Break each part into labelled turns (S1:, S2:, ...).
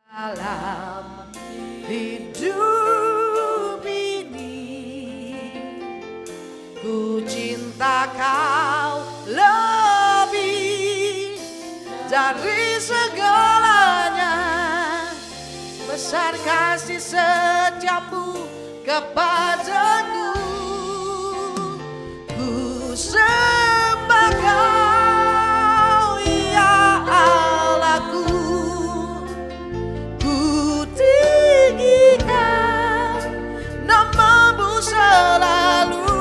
S1: Dalam hidup ini ku cinta kau lebih dari segalanya. Besar kasih setiamu kepadaku, ku sembah kau ya Allahku. Namamu selalu,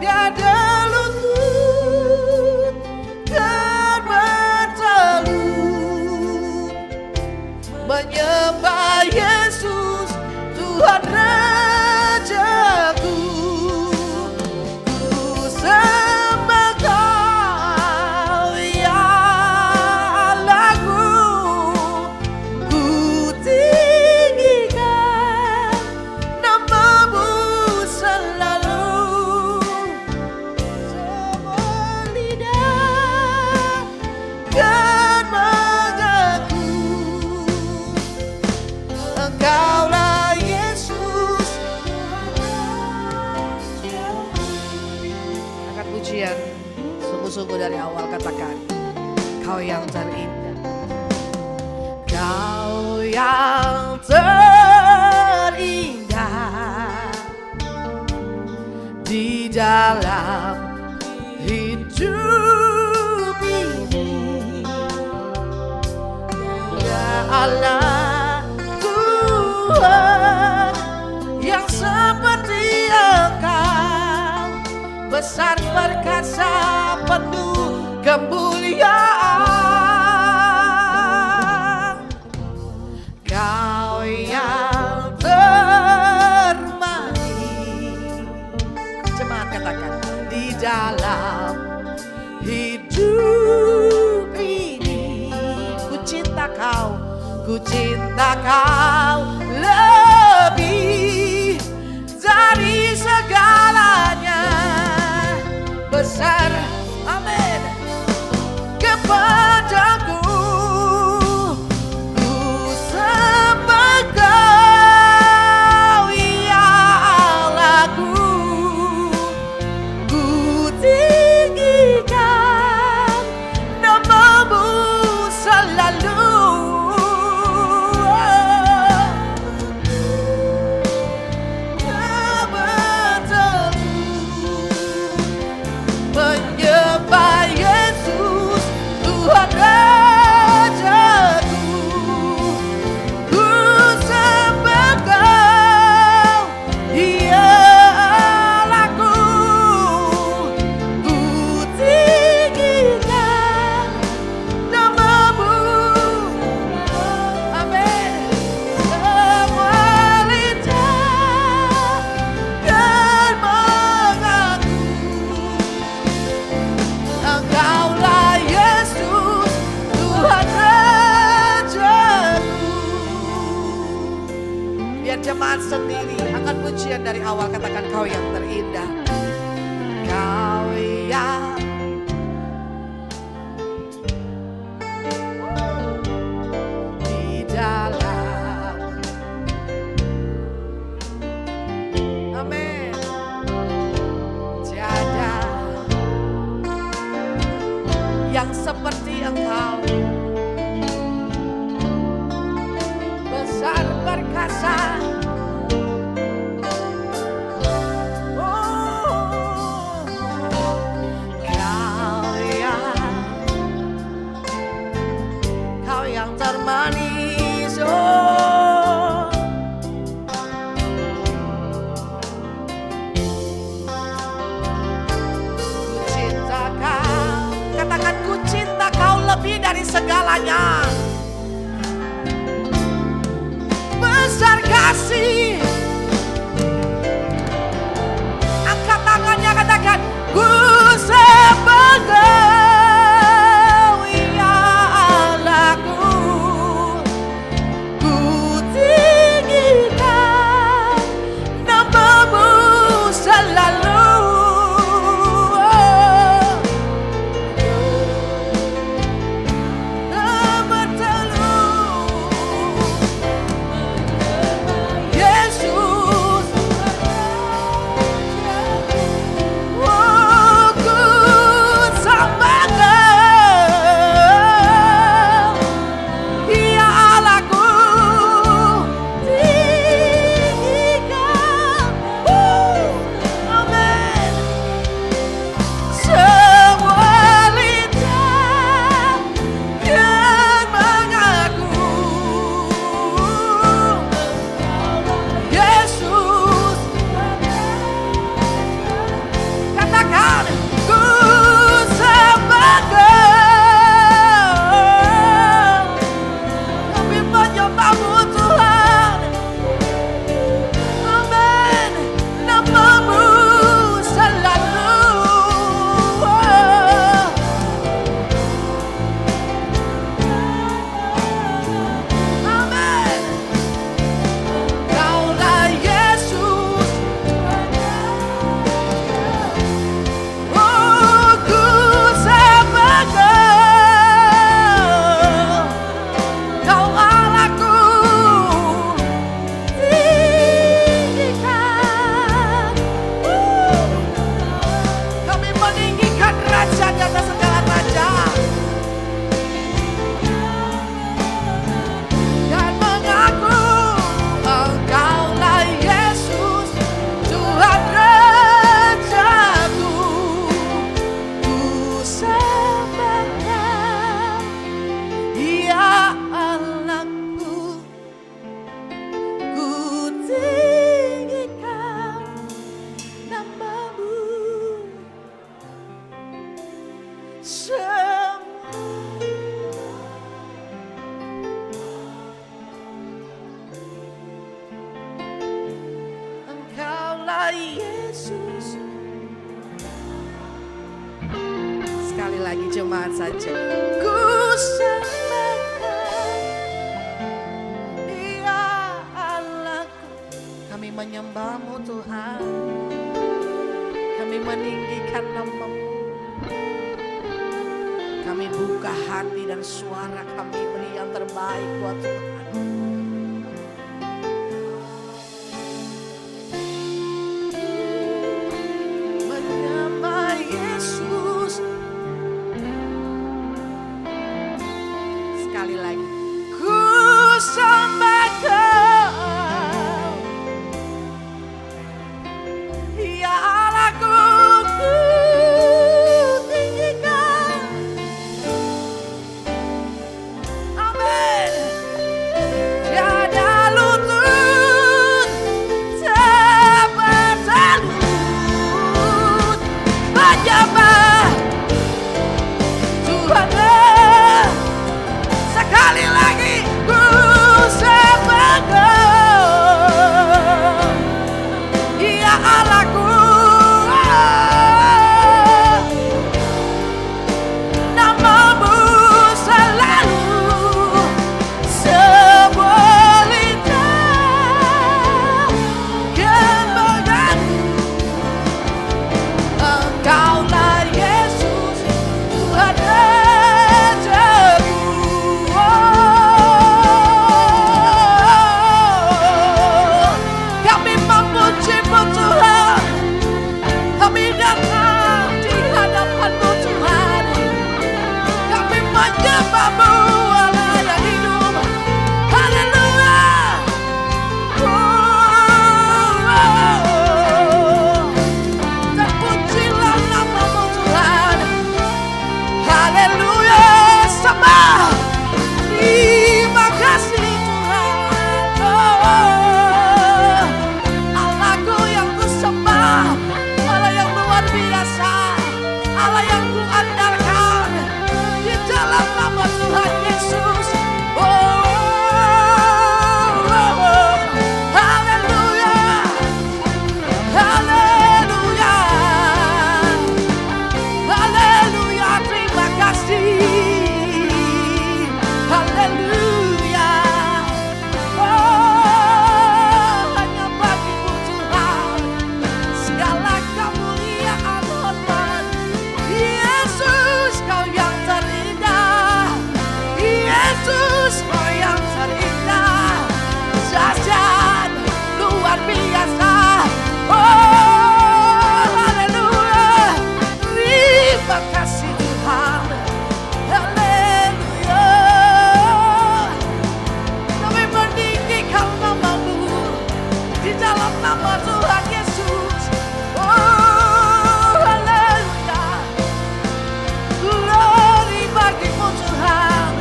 S1: tiada lutut dan bertelut menyembah Yesus Tuhan Rajaku. Ku sembah kau ya Allahku, ku tinggikan namamu selalu. Semua lidah kan mengaku Engkaulah Yesus. Angkat pujian sungguh-sungguh dari awal, katakan kau yang terindah, kau yang terindah di dalam hidup ini. Ya Allah Tuhan yang seperti Engkau, besar perkasa penuh kemuliaan. Kau yang termanis, jemaat katakan, di dalam hidup ini ku cinta kau, ku cinta kau lebih dari segalanya. Besar, amin, kepadaku, ku sembah kau ya Allahku, ku tinggikan namamu selalu. Menyembah Yesus Tuhan Rajaku, ku sembah kau ya Allahku, ku tinggikan namamu. Amin. Semua lidah kan mengaku Engkaulah Yesus Tuhan Rajaku. Biar jemaat sendiri angkat pujian dari awal, katakan kau yang terindah, kau yang di dalam, amin, tiada yang seperti Engkau, besar perkasa. Oh, kau yang termanis. Oh, ku cinta kau, katakan ku cinta kau lebih dari segalanya. Besar kasih, angkat tangannya, katakan ku sembah kau ya Allahku, ku tinggikan namamu selalu. Bertelut Sekali lagi jemaat saja. Ku sembahkan, ya Allahku. Kami menyembah-Mu Tuhan. Kami meninggikan nama-Mu. Kami buka hati dan suara kami beri yang terbaik buat Tuhan. Menyembah Yesus. Sekali lagi. Ku sembah Kau, ya Allahku. Ku tinggikan. Amin. Tiada lutut tak bertalut menyembah Tuhan. Sekali lagi ku sembah Kau, ya Allahku. Nama-Mu selalu sebuah lidah kemuliaan. Engkaulah Yesus, Tuhan ajaibku. Kami memuji-Mu Tuhan. Kami datang di hadapan-Mu Tuhan. Kami menyembah-Mu Allah yang hidup. Haleluya. Terpujilah nama-Mu Tuhan. Haleluya. Sembah. Terima kasih Tuhan. Allahku yang ku sembah, Allah yang luar biasa, Allah yang ku andalkan di dalam nama Tuhan Yesus. Haleluya. Haleluya. Haleluya. Terima kasih. Haleluya. Hanya bagi-Mu Tuhan segala kemuliaan hormat. Yesus, Kau yang terindah. Yesus, Kau yang terindah. Dahsyat, luar biasa. Haleluya. Terima kasih Tuhan. Haleluya. Kami meninggikan nama-Mu di dalam nama Tuhan Yesus. Haleluya. Glory bagi-Mu Tuhan.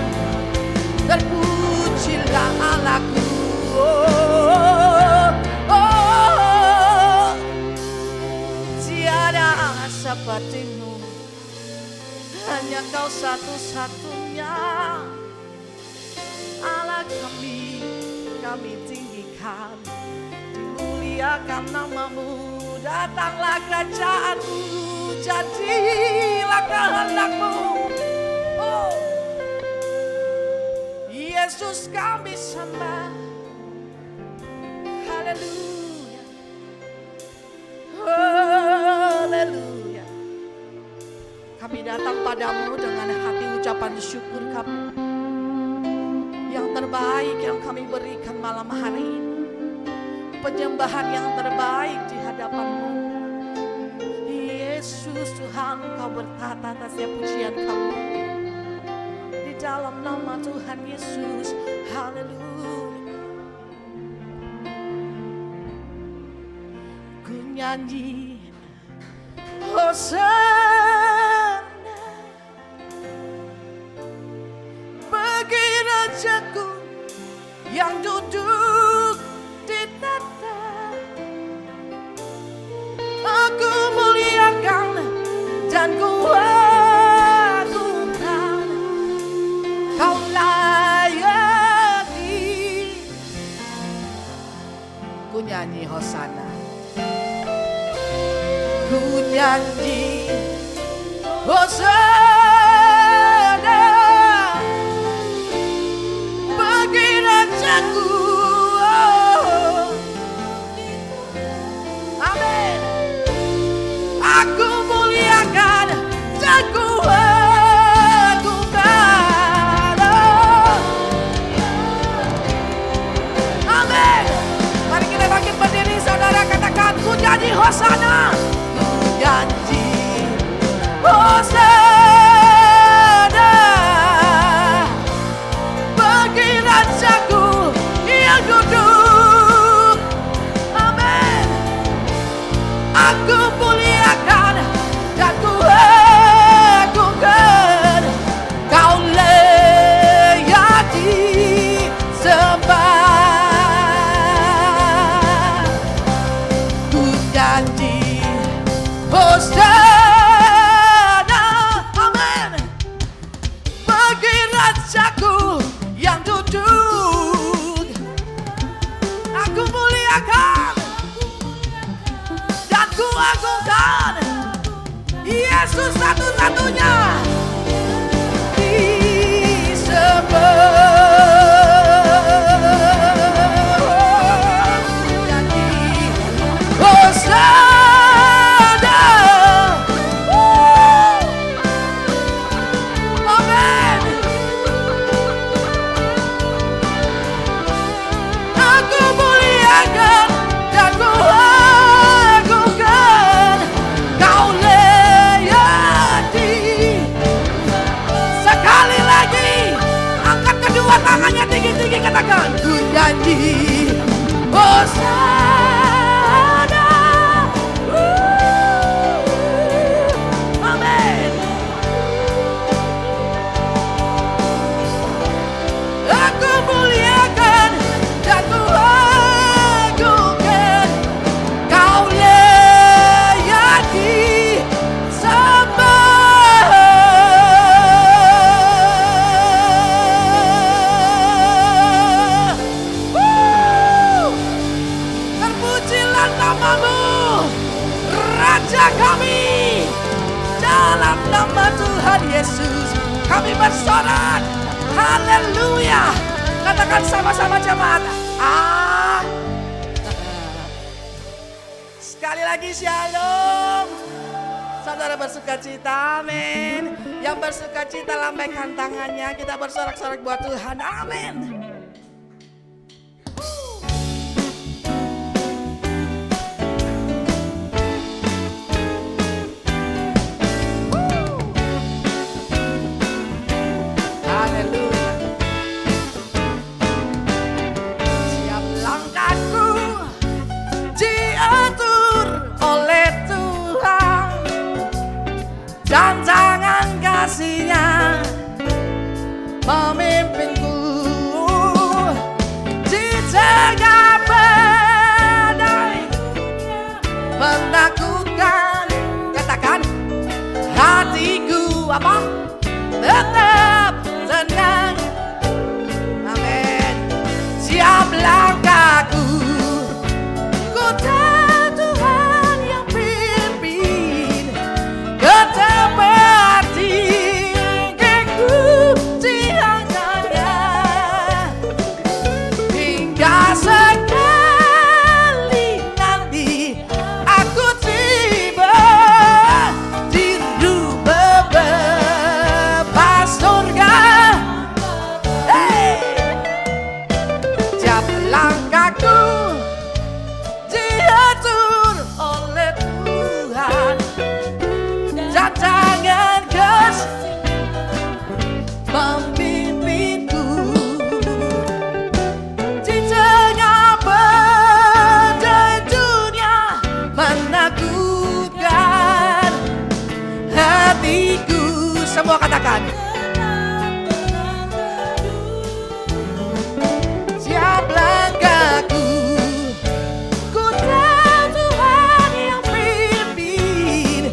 S1: Terpujilah Allahku. Tiada seperti-Mu. Hanya Kau satu-satunya Allah kami. Kami tinggikan, dimuliakan nama-Mu. Datanglah kerajaan-Mu, jadilah kehendak-Mu. Oh, Yesus kami sembah. Haleluya. Haleluya. Kami datang padamu dengan hati ucapan syukur kami. Yang terbaik yang kami berikan malam hari ini. Penyembahan yang terbaik di hadapan-Mu. Yesus Tuhan, Kau bertata atas setiap pujian kami. Di dalam nama Tuhan Yesus. Haleluya. Ku nyanyi Hosana bagi Rajaku yang duduk di tata. Aku muliakan dan ku agungkan. Kau layani. Ku nyanyi Hosana. Ku nyanyi Hosana Hosana, ku janji Hosana bagi Rajaku yang duduk. Amin. Aku muliakan dan ku agungkan, Kau layak disembah. Ku janji Hosana, amin, bagi Rajaku yang duduk. Aku muliakan dan ku agungkan Yesus satu-satunya disembah. Janji Hosana, amin. Aku muliakan dan ku agungkan, Kau layak di. Sekali lagi, angkat kedua tangannya tinggi-tinggi, katakan ku janji Hosana. Amin. Aku muliakan dan ku agungkan, Kau layak disembah. Terpujilah nama-Mu, Raja kami. Dalam nama Tuhan Yesus kami bersorak, haleluya. Katakan sama-sama jemaat. Sekali lagi shalom. Saudara bersukacita, amin. Yang bersukacita lambaikan tangannya, kita bersorak-sorak buat Tuhan, amin. Haleluya. Siap langkahku diatur oleh Tuhan, dan tangan kasih-Nya memimpinku di tengah badai menakutkan. Katakan, hatiku apa? Tetap tenang. Amin. Siap langkahku, ku tahu Tuhan yang pimpin ke tempat tinggiku diangkatnya. Hingga sekali nanti aku tiba di rumah Bapa surga. Hey! Tiap langkahku diatur oleh Tuhan, dan tangan kasih memimpinku di tengah badai dunia menakutkan. Hatiku, semua katakan, siap langkahku, ku tahu Tuhan yang pimpin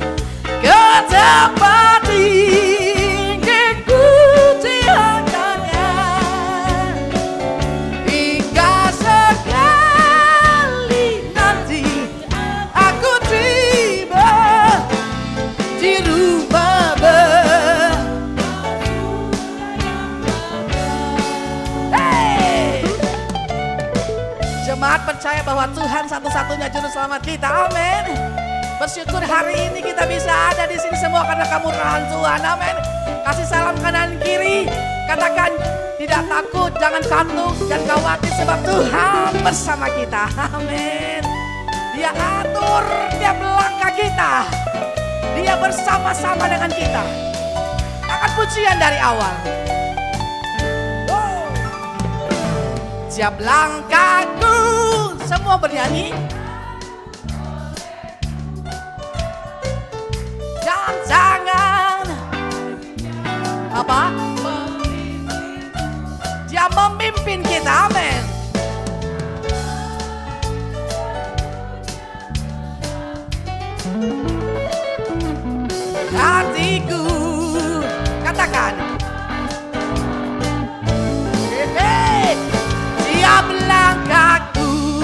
S1: ke tempat tinggiku diangkatnya. Hingga sekali nanti aku tiba di rumah Bapa. Hey! Jemaat percaya bahwa Tuhan satu-satunya juru selamat kita, amin. Bersyukur hari ini kita bisa ada di sini semua karena kemurahan Tuhan, amin. Kasih salam kanan kiri, katakan tidak takut, jangan kantuk dan khawatir sebab Tuhan bersama kita, amin. Dia atur tiap langkah kita. Dia bersama-sama dengan kita. Akan pujian dari awal. Tiap langkahku, semua bernyanyi. Dan jangan apa? Dia memimpin kita, amin. Hatiku, katakan. Tiap langkahku,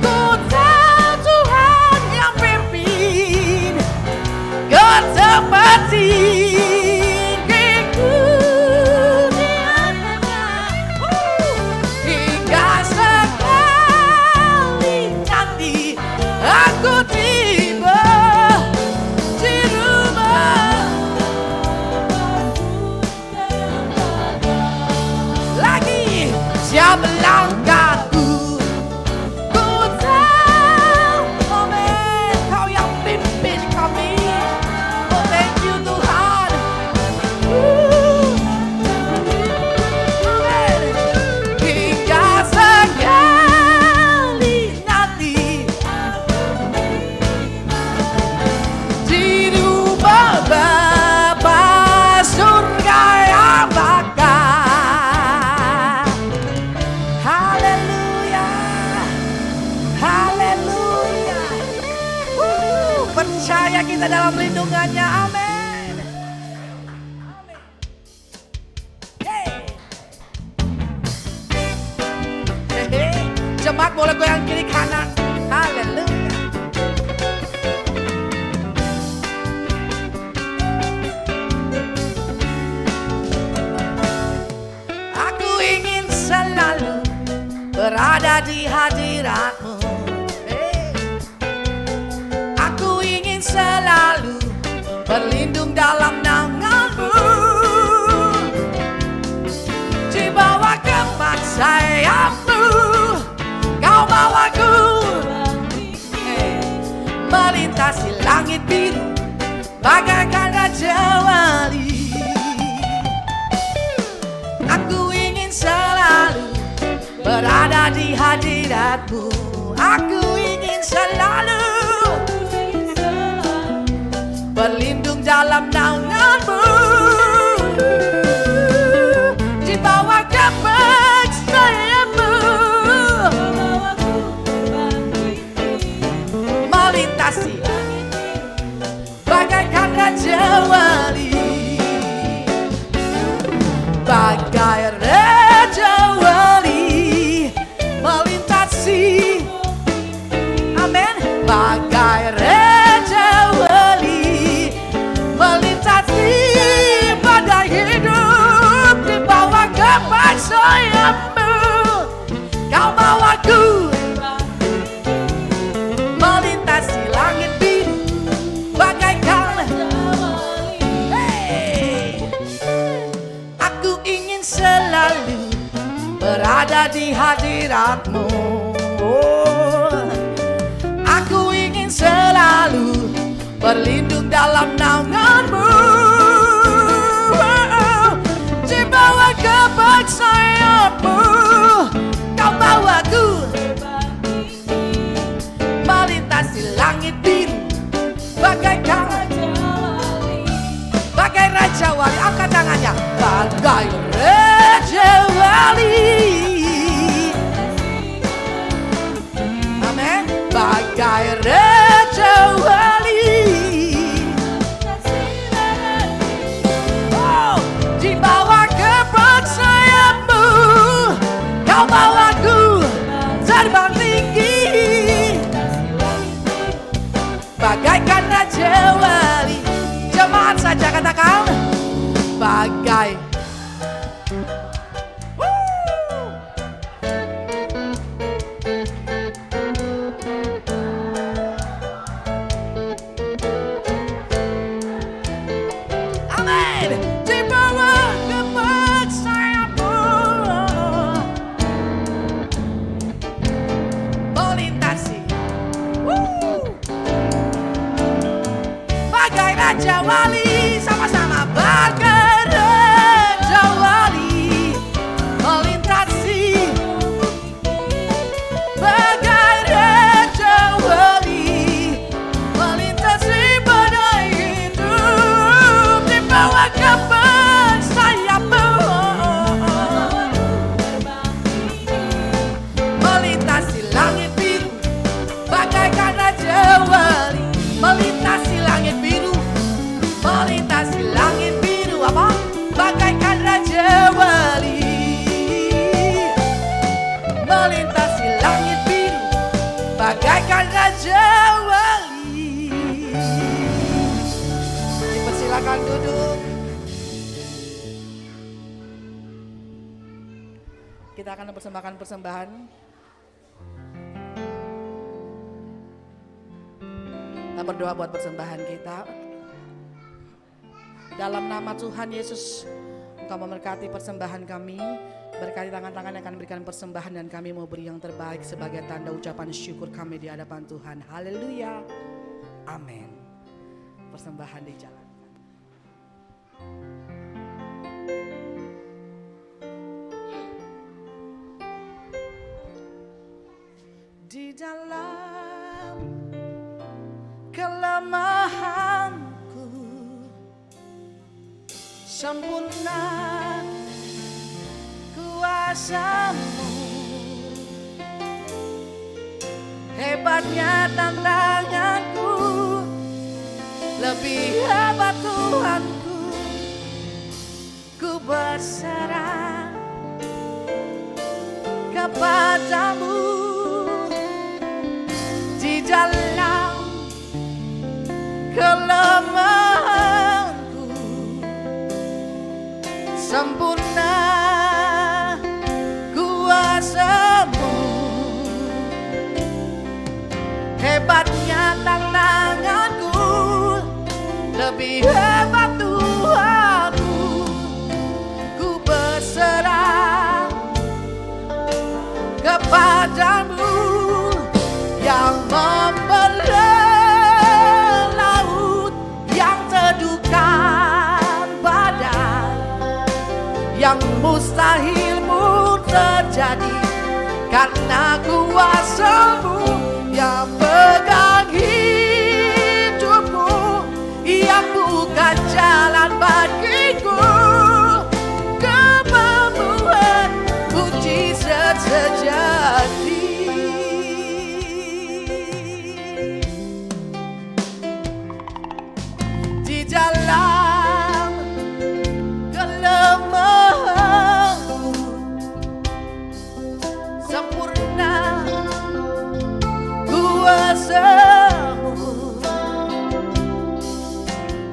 S1: ku tahu Tuhan yang pimpin ke tempat tinggiku di hatinya. Hingga sekali nanti aku tiba di rumah. Lagi siap langkahku, ku tahu, amin, Kau yang pimpin kami. Oh, thank you Tuhan. Amin. Hingga sekali nanti di rumah Bapa surga yang bakal. Haleluya, haleluya. Percaya kita dalam lindungannya, amin. Yeay. Hehe. Jemaat boleh goyang kiri kanan. Haleluya. Aku ingin selalu berada di hadirat-Mu. Aku ingin selalu berlindung dalam naungan-Mu. Di bawah kemat sayap-Mu, Kau bawaku melintasi langit biru bagaikan Raja Wali. Aku ingin selalu berada di hadirat-Mu. Aku ingin selalu berlindung dalam naungan-Mu. Di bawah kemat sayap-Mu, melintasi bagaikan Raja Wali. Bagai Raja Wali melintasi, amin. Bagai Raja Wali melintasi badai hidup. Di bawah kemat sayap-Mu, Kau bawaku melintasi langit biru bagaikan. Hey. Aku ingin selalu berada di hadirat-Mu. Oh. Aku ingin selalu berlindung dalam naungan-Mu. Oh. Di bawah kemat sayap-Mu, Kau bawaku melintasi langit biru bagaikan bagai Raja Wali. Angkat tangannya. Bagai Raja Wali, amin. Bagai Raja Wali, oh, di bawah kemat sayap-Mu, Kau bawaku terbang tinggi bagaikan Raja Wali. Jemaat saja katakan bagai bagai Raja Wali, sama-sama bagai Raja Wali, melintasi bagai Raja Wali, melintasi badai hidup di bawah kapan sayapmu, melintasi langit biru bagaikan Raja Wali, melintasi langit biru, melintasi langit biru apa? Bagaikan Raja Wali, melintasi langit biru, bagaikan Raja Wali. Dipersilakan duduk. Kita akan mempersembahkan persembahan. Kita berdoa buat persembahan kita. Dalam nama Tuhan Yesus, Engkau memberkati persembahan kami. Berkati tangan-tangan yang akan memberikan persembahan, dan kami mau beri yang terbaik sebagai tanda ucapan syukur kami di hadapan Tuhan. Haleluya. Amin. Persembahan dijalankan. Di dalam kelemahanku sempurna kuasa-Mu, hebatnya tantanganku, lebih hebat Tuhanku. Ku berserah kepadamu di dalam kelemahanku, sempurna kuasa-Mu, hebatnya tantanganku, lebih hebat Tuhanku. Ku berserah kepadamu yang membelah laut, yang teduhkan badai, yang mustahilmu terjadi karena kuasa-Mu yang pegang hidupku, yang buka jalan bagiku. Kemampuan mujizat sejati. Di dalam kelemahanku, sempurna kuasa-Mu,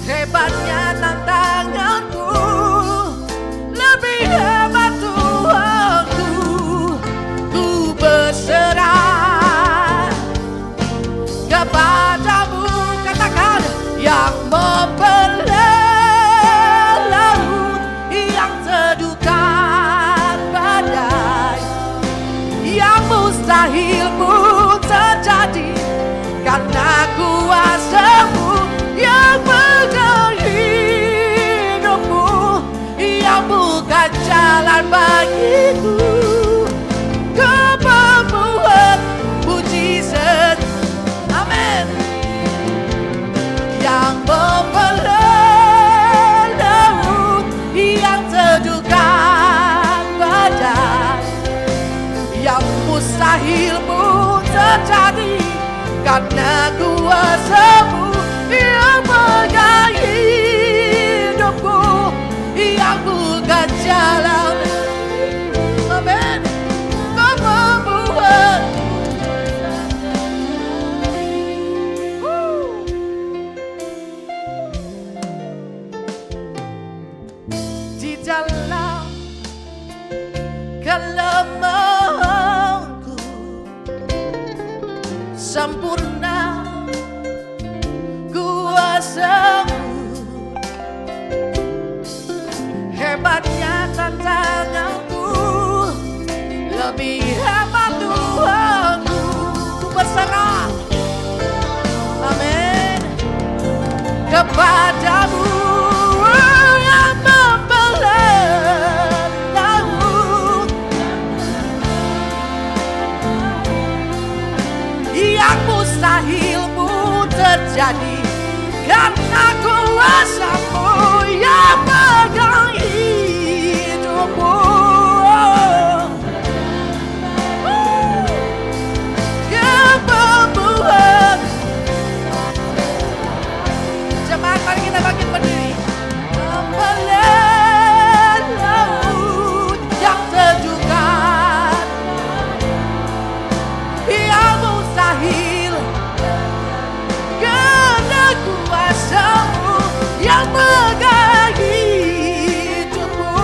S1: hebatnya tantanganku, lebih hebat Tuhanku. Ku berserah kepadamu, katakan, yang membelah laut, yang teduhkan badai, yang mustahilmu terjadi karena kuasa-Mu yang pegang hidupku, yang buka jalan bagiku. Kemampuan mujizat, amin, yang membelah laut, yang teduhkan badai, yang mustahilmu terjadi karena kuasa-Mu yang pegang hidupku, yang buka jalan. Amin. Kemampuan. Di dalam kelemahanku, sempurna boleh bangkit berdiri. Membelah laut yang sejukan, yang mustahil, karena kuasa-Mu yang pegang hidupku.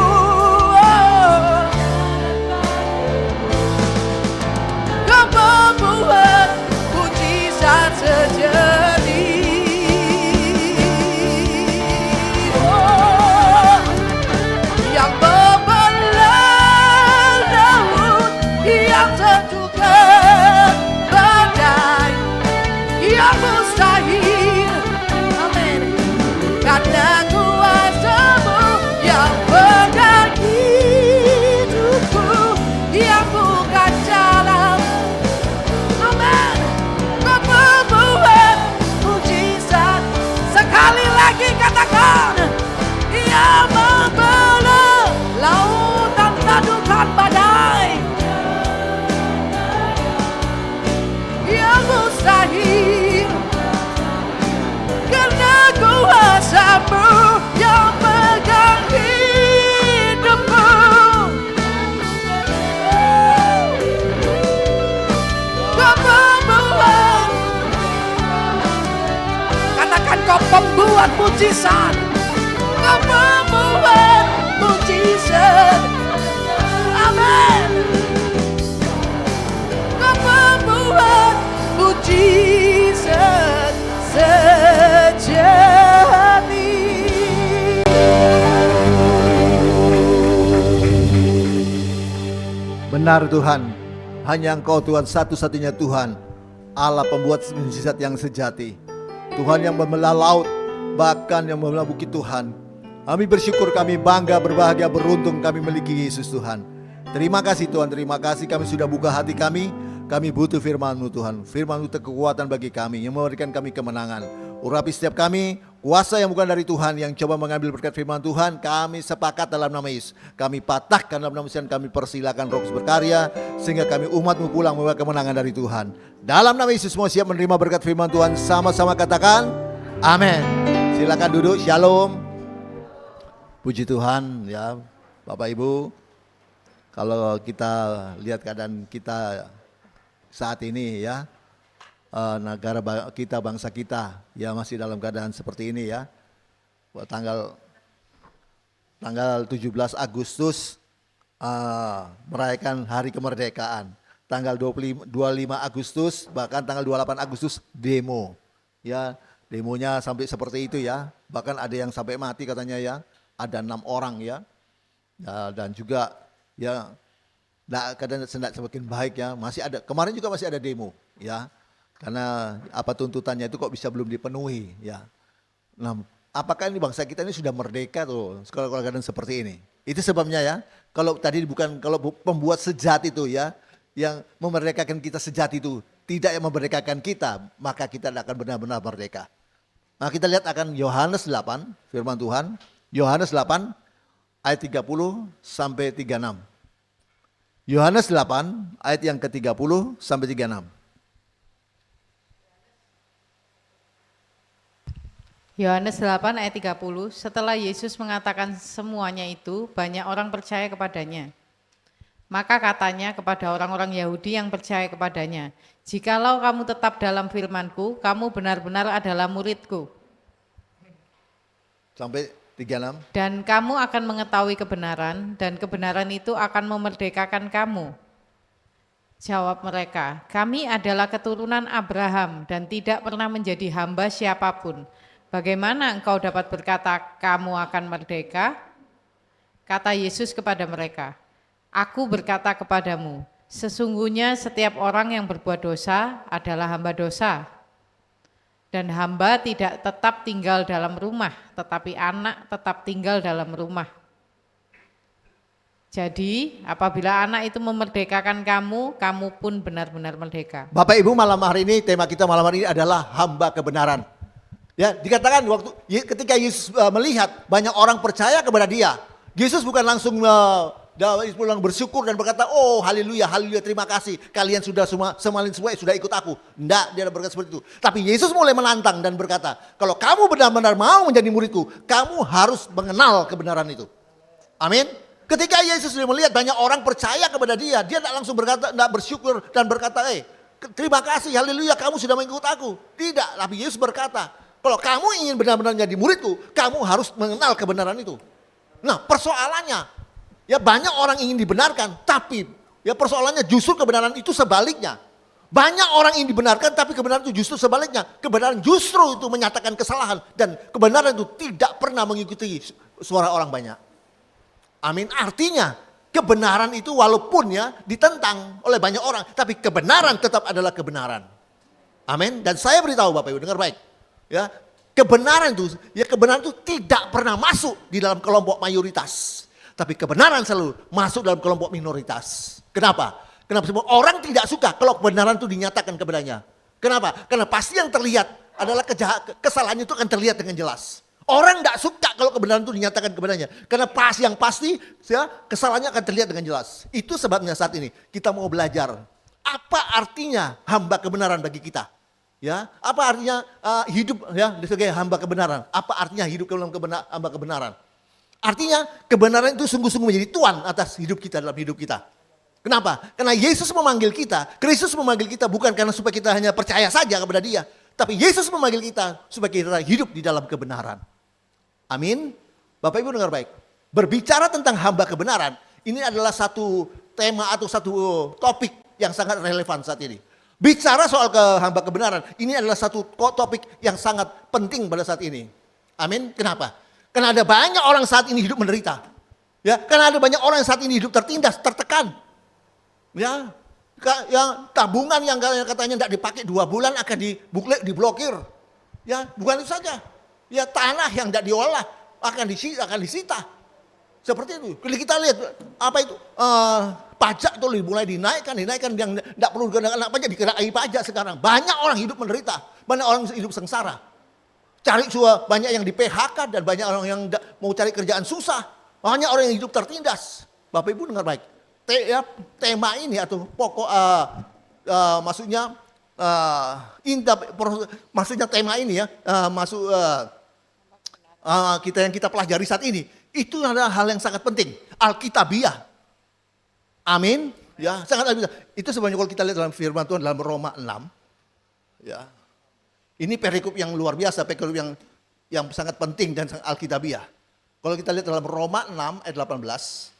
S1: Kau membuat mujizat terjadi. Yang membelah laut, yang sejukkan badai, yang mustahil. Amin. Karena kuasa-Mu yang pegang hidupku, yang bukan jalan. Amin. Kau membuat mujizat. Sekali lagi katakan, yang membelah laut dan tadukan badai, yang mustahil, karena kuasa-Mu yang pegang hidupku. Kau membuat, katakan Kau pembuat mujizat. Kau membuat mujizat. Amin. Kau membuat mujizat sejati.
S2: Benar Tuhan, hanya Engkau Tuhan, satu-satunya Tuhan, Allah pembuat mujizat yang sejati. Tuhan yang membelah laut, bahkan yang membelah bukit Tuhan. Kami bersyukur, kami bangga, berbahagia, beruntung kami memiliki Yesus Tuhan. Terima kasih Tuhan, terima kasih kami sudah buka hati kami. Kami butuh firman-Mu Tuhan. Firman-Mu itu kekuatan bagi kami, yang memberikan kami kemenangan. Urapi setiap kami, kuasa yang bukan dari Tuhan, yang coba mengambil berkat firman Tuhan. Kami sepakat dalam nama Yesus. Kami patahkan dalam nama Yesus, dan kami persilakan Roh Kudus berkarya, sehingga kami umat-Mu pulang membawa kemenangan dari Tuhan. Dalam nama Yesus semua siap menerima berkat firman Tuhan. Sama-sama katakan, amin. Silakan duduk, shalom. Puji Tuhan ya Bapak Ibu. Kalau kita lihat keadaan kita saat ini ya, negara kita, bangsa kita ya masih dalam keadaan seperti ini ya. Tanggal 17 Agustus merayakan hari kemerdekaan. Tanggal 25 Agustus bahkan tanggal 28 Agustus demo. Ya, demonya sampai seperti itu ya. Bahkan ada yang sampai mati katanya ya. Ada 6 orang ya. Dan juga ya keadaan sedang semakin baik ya. Masih ada, kemarin juga masih ada demo ya. Karena apa tuntutannya itu kok bisa belum dipenuhi ya. Nah, apakah ini bangsa kita ini sudah merdeka tuh kalau keadaan seperti ini? Itu sebabnya ya. Kalau tadi bukan, kalau pembuat sejati itu ya, yang memerdekakan kita sejati itu tidak yang memerdekakan kita, maka kita tidak akan benar-benar merdeka. Nah, kita lihat akan Yohanes 8, firman Tuhan. Yohanes 8 ayat 30 sampai 36. Yohanes 8 ayat yang ke-30 sampai 36.
S3: Yohanes 8 ayat 30, setelah Yesus mengatakan semuanya itu, banyak orang percaya kepadanya. Maka katanya kepada orang-orang Yahudi yang percaya kepadanya, jikalau kamu tetap dalam firman-Ku, kamu benar-benar adalah murid-Ku.
S2: Sampai 36.
S3: Dan kamu akan mengetahui kebenaran, dan kebenaran itu akan memerdekakan kamu. Jawab mereka, kami adalah keturunan Abraham dan tidak pernah menjadi hamba siapapun. Bagaimana engkau dapat berkata kamu akan merdeka? Kata Yesus kepada mereka, aku berkata kepadamu, sesungguhnya setiap orang yang berbuat dosa adalah hamba dosa. Dan hamba tidak tetap tinggal dalam rumah, tetapi anak tetap tinggal dalam rumah. Jadi apabila anak itu memerdekakan kamu, kamu pun benar-benar merdeka.
S2: Bapak Ibu, malam hari ini, tema kita malam hari ini adalah hamba kebenaran. Ya, dikatakan ketika Yesus melihat banyak orang percaya kepada dia, Yesus bukan langsung Daud pulang bersyukur dan berkata, oh haleluya, haleluya, terima kasih. Kalian sudah semua sudah ikut aku. Enggak, dia berkata seperti itu. Tapi Yesus mulai menantang dan berkata, kalau kamu benar-benar mau menjadi muridku, kamu harus mengenal kebenaran itu. Amin. Ketika Yesus melihat banyak orang percaya kepada dia tidak langsung berkata, tidak bersyukur dan berkata, terima kasih, haleluya, kamu sudah mengikut aku. Tidak, tapi Yesus berkata, kalau kamu ingin benar-benar menjadi muridku, kamu harus mengenal kebenaran itu. Nah, persoalannya, ya banyak orang ingin dibenarkan, tapi ya persoalannya justru kebenaran itu sebaliknya. Banyak orang ingin dibenarkan, tapi kebenaran itu justru sebaliknya. Kebenaran justru itu menyatakan kesalahan, dan kebenaran itu tidak pernah mengikuti suara orang banyak. Amin. Artinya kebenaran itu walaupun ya ditentang oleh banyak orang, tapi kebenaran tetap adalah kebenaran. Amin. Dan saya beritahu Bapak Ibu, dengar baik. Ya, kebenaran itu tidak pernah masuk di dalam kelompok mayoritas. Tapi kebenaran selalu masuk dalam kelompok minoritas. Kenapa? Kenapa semua orang tidak suka kalau kebenaran itu dinyatakan kepadanya. Kenapa? Karena pasti yang terlihat adalah kesalahannya itu akan terlihat dengan jelas. Orang tidak suka kalau kebenaran itu dinyatakan kepadanya. Karena yang pasti ya, kesalahannya akan terlihat dengan jelas. Itu sebabnya saat ini kita mau belajar. Apa artinya hamba kebenaran bagi kita? Ya, apa artinya hidup ya sebagai hamba kebenaran? Apa artinya hidup dalam hamba kebenaran? Artinya kebenaran itu sungguh-sungguh menjadi tuan atas hidup kita dalam hidup kita. Kenapa? Karena Yesus memanggil kita, Kristus memanggil kita bukan karena supaya kita hanya percaya saja kepada Dia. Tapi Yesus memanggil kita supaya kita hidup di dalam kebenaran. Amin. Bapak Ibu dengar baik. Berbicara tentang hamba kebenaran, ini adalah satu tema atau satu topik yang sangat relevan saat ini. Bicara soal hamba kebenaran, ini adalah satu topik yang sangat penting pada saat ini. Amin. Kenapa? Karena ada banyak orang saat ini hidup menderita. Ya, karena ada banyak orang saat ini hidup tertindas, tertekan. Ya, yang tabungan yang katanya tidak dipakai 2 bulan akan diblokir. Ya, bukan itu saja. Ya, tanah yang tidak diolah akan disita. Seperti itu. Kalau kita lihat apa itu pajak itu mulai dinaikkan yang tidak perlu dikenakan pajak dikenai pajak sekarang. Banyak orang hidup menderita, banyak orang hidup sengsara. Banyak yang di PHK dan banyak orang yang mau cari kerjaan susah. Banyak orang yang hidup tertindas. Bapak Ibu dengar baik. Tema ini atau pokok maksudnya tema ini ya kita pelajari saat ini itu adalah hal yang sangat penting. Alkitabiah. Amin. Ya, sangat alkitabiah. Itu sebenarnya kalau kita lihat dalam firman Tuhan dalam Roma 6. Ya. Ini perikop yang luar biasa, perikop yang sangat penting dan sangat alkitabiah. Kalau kita lihat dalam Roma 6 ayat 18.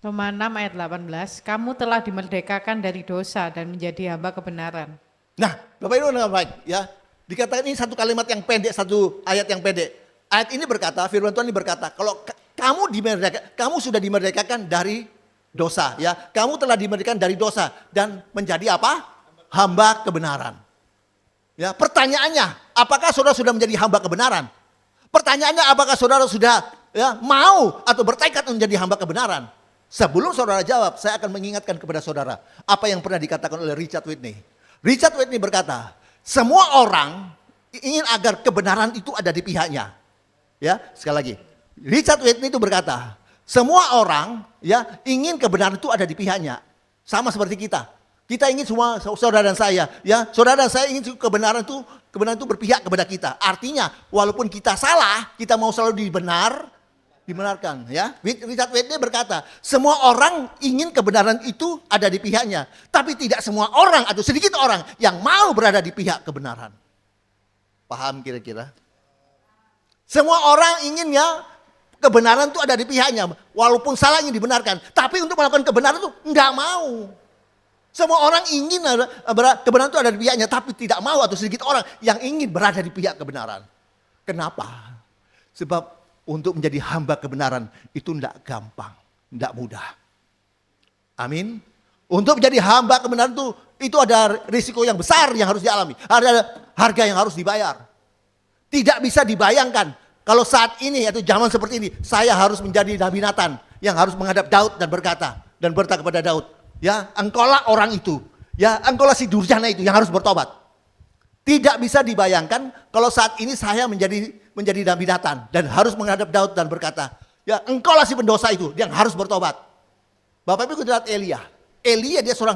S3: Roma 6 ayat 18, kamu telah dimerdekakan dari dosa dan menjadi hamba kebenaran. Nah,
S2: Bapak Ibu dengar baik ya. Dikatakan ini satu kalimat yang pendek, satu ayat yang pendek. Ayat ini berkata, firman Tuhan ini berkata, kalau kamu sudah dimerdekakan dari dosa ya. Kamu telah dimerdekakan dari dosa dan menjadi apa? Hamba kebenaran. Ya, pertanyaannya, apakah saudara sudah menjadi hamba kebenaran? Pertanyaannya, apakah saudara sudah mau atau bertekad menjadi hamba kebenaran? Sebelum saudara jawab, saya akan mengingatkan kepada saudara apa yang pernah dikatakan oleh Richard Whitney. Richard Whitney berkata, semua orang ingin agar kebenaran itu ada di pihaknya. Ya, sekali lagi. Richard Whitney itu berkata, semua orang ya ingin kebenaran itu ada di pihaknya. Sama seperti kita. Kita ingin semua saudara dan saya, ya saudara dan saya ingin kebenaran itu berpihak kepada kita. Artinya, walaupun kita salah, kita mau selalu dibenarkan. Ya, Richard Whitney berkata, semua orang ingin kebenaran itu ada di pihaknya, tapi tidak semua orang atau sedikit orang yang mau berada di pihak kebenaran. Paham kira-kira? Semua orang ingin ya kebenaran itu ada di pihaknya, walaupun salah ingin dibenarkan, tapi untuk melakukan kebenaran itu enggak mau. Semua orang ingin kebenaran itu ada di pihaknya, tapi tidak mau atau sedikit orang yang ingin berada di pihak kebenaran. Kenapa? Sebab untuk menjadi hamba kebenaran itu tidak gampang, tidak mudah. Amin. Untuk menjadi hamba kebenaran itu ada risiko yang besar yang harus dialami. Ada harga yang harus dibayar. Tidak bisa dibayangkan kalau saat ini atau zaman seperti ini saya harus menjadi Nabi Nathan yang harus menghadap Daud dan berkata kepada Daud, ya, engkaulah orang itu. Ya, engkaulah si durjana itu yang harus bertobat. Tidak bisa dibayangkan kalau saat ini saya menjadi Nabi Nathan dan harus menghadap Daud dan berkata, Ya, engkaulah si pendosa itu yang harus bertobat. Bapak Ibu lihat Elia. Elia dia seorang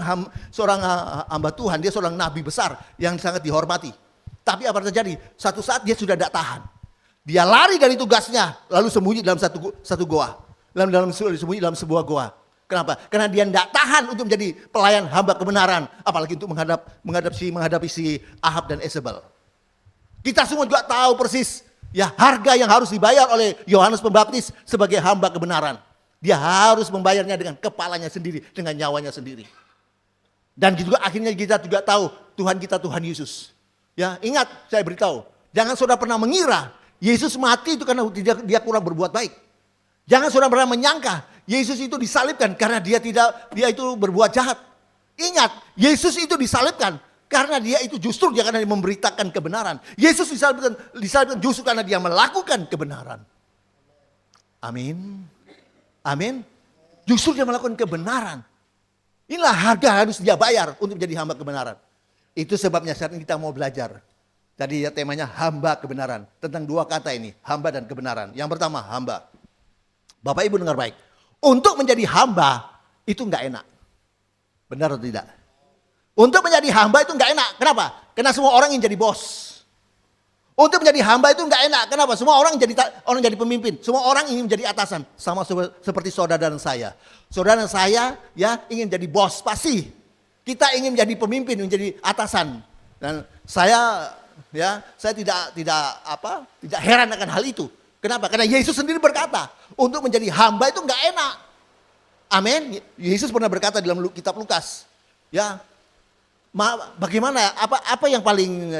S2: hamba Tuhan, dia seorang nabi besar yang sangat dihormati. Tapi apa terjadi? Satu saat dia sudah tidak tahan. Dia lari dari tugasnya, lalu sembunyi dalam satu goa. Sembunyi dalam sebuah goa. Kenapa? Karena dia tidak tahan untuk menjadi pelayan hamba kebenaran, apalagi untuk menghadapi si Ahab dan Isabel. Kita semua juga tahu persis ya harga yang harus dibayar oleh Yohanes Pembaptis sebagai hamba kebenaran. Dia harus membayarnya dengan kepalanya sendiri, dengan nyawanya sendiri. Dan juga akhirnya kita juga tahu Tuhan kita Tuhan Yesus. Ya, ingat saya beritahu, jangan saudara pernah mengira Yesus mati itu karena dia kurang berbuat baik. Jangan saudara pernah menyangka Yesus itu disalibkan karena dia itu berbuat jahat. Ingat, Yesus itu disalibkan karena dia itu justru dia karena dia memberitakan kebenaran. Yesus disalibkan justru karena dia melakukan kebenaran. Amin. Amin. Justru dia melakukan kebenaran. Inilah harga harus dia bayar untuk menjadi hamba kebenaran. Itu sebabnya saat ini kita mau belajar. Tadi ya temanya hamba kebenaran. Tentang dua kata ini, hamba dan kebenaran. Yang pertama hamba. Bapak Ibu dengar baik. Untuk menjadi hamba itu enggak enak. Benar atau tidak? Untuk menjadi hamba itu enggak enak. Kenapa? Karena semua orang ingin jadi bos. Untuk menjadi hamba itu enggak enak. Kenapa? Semua orang jadi pemimpin. Semua orang ingin menjadi atasan. Sama seperti saudara dan saya. Saudara dan saya ya ingin jadi bos pasti. Kita ingin menjadi pemimpin, menjadi atasan. Dan saya tidak heran akan hal itu. Kenapa? Karena Yesus sendiri berkata, untuk menjadi hamba itu enggak enak. Amin. Yesus pernah berkata dalam kitab Lukas, ya, bagaimana apa yang paling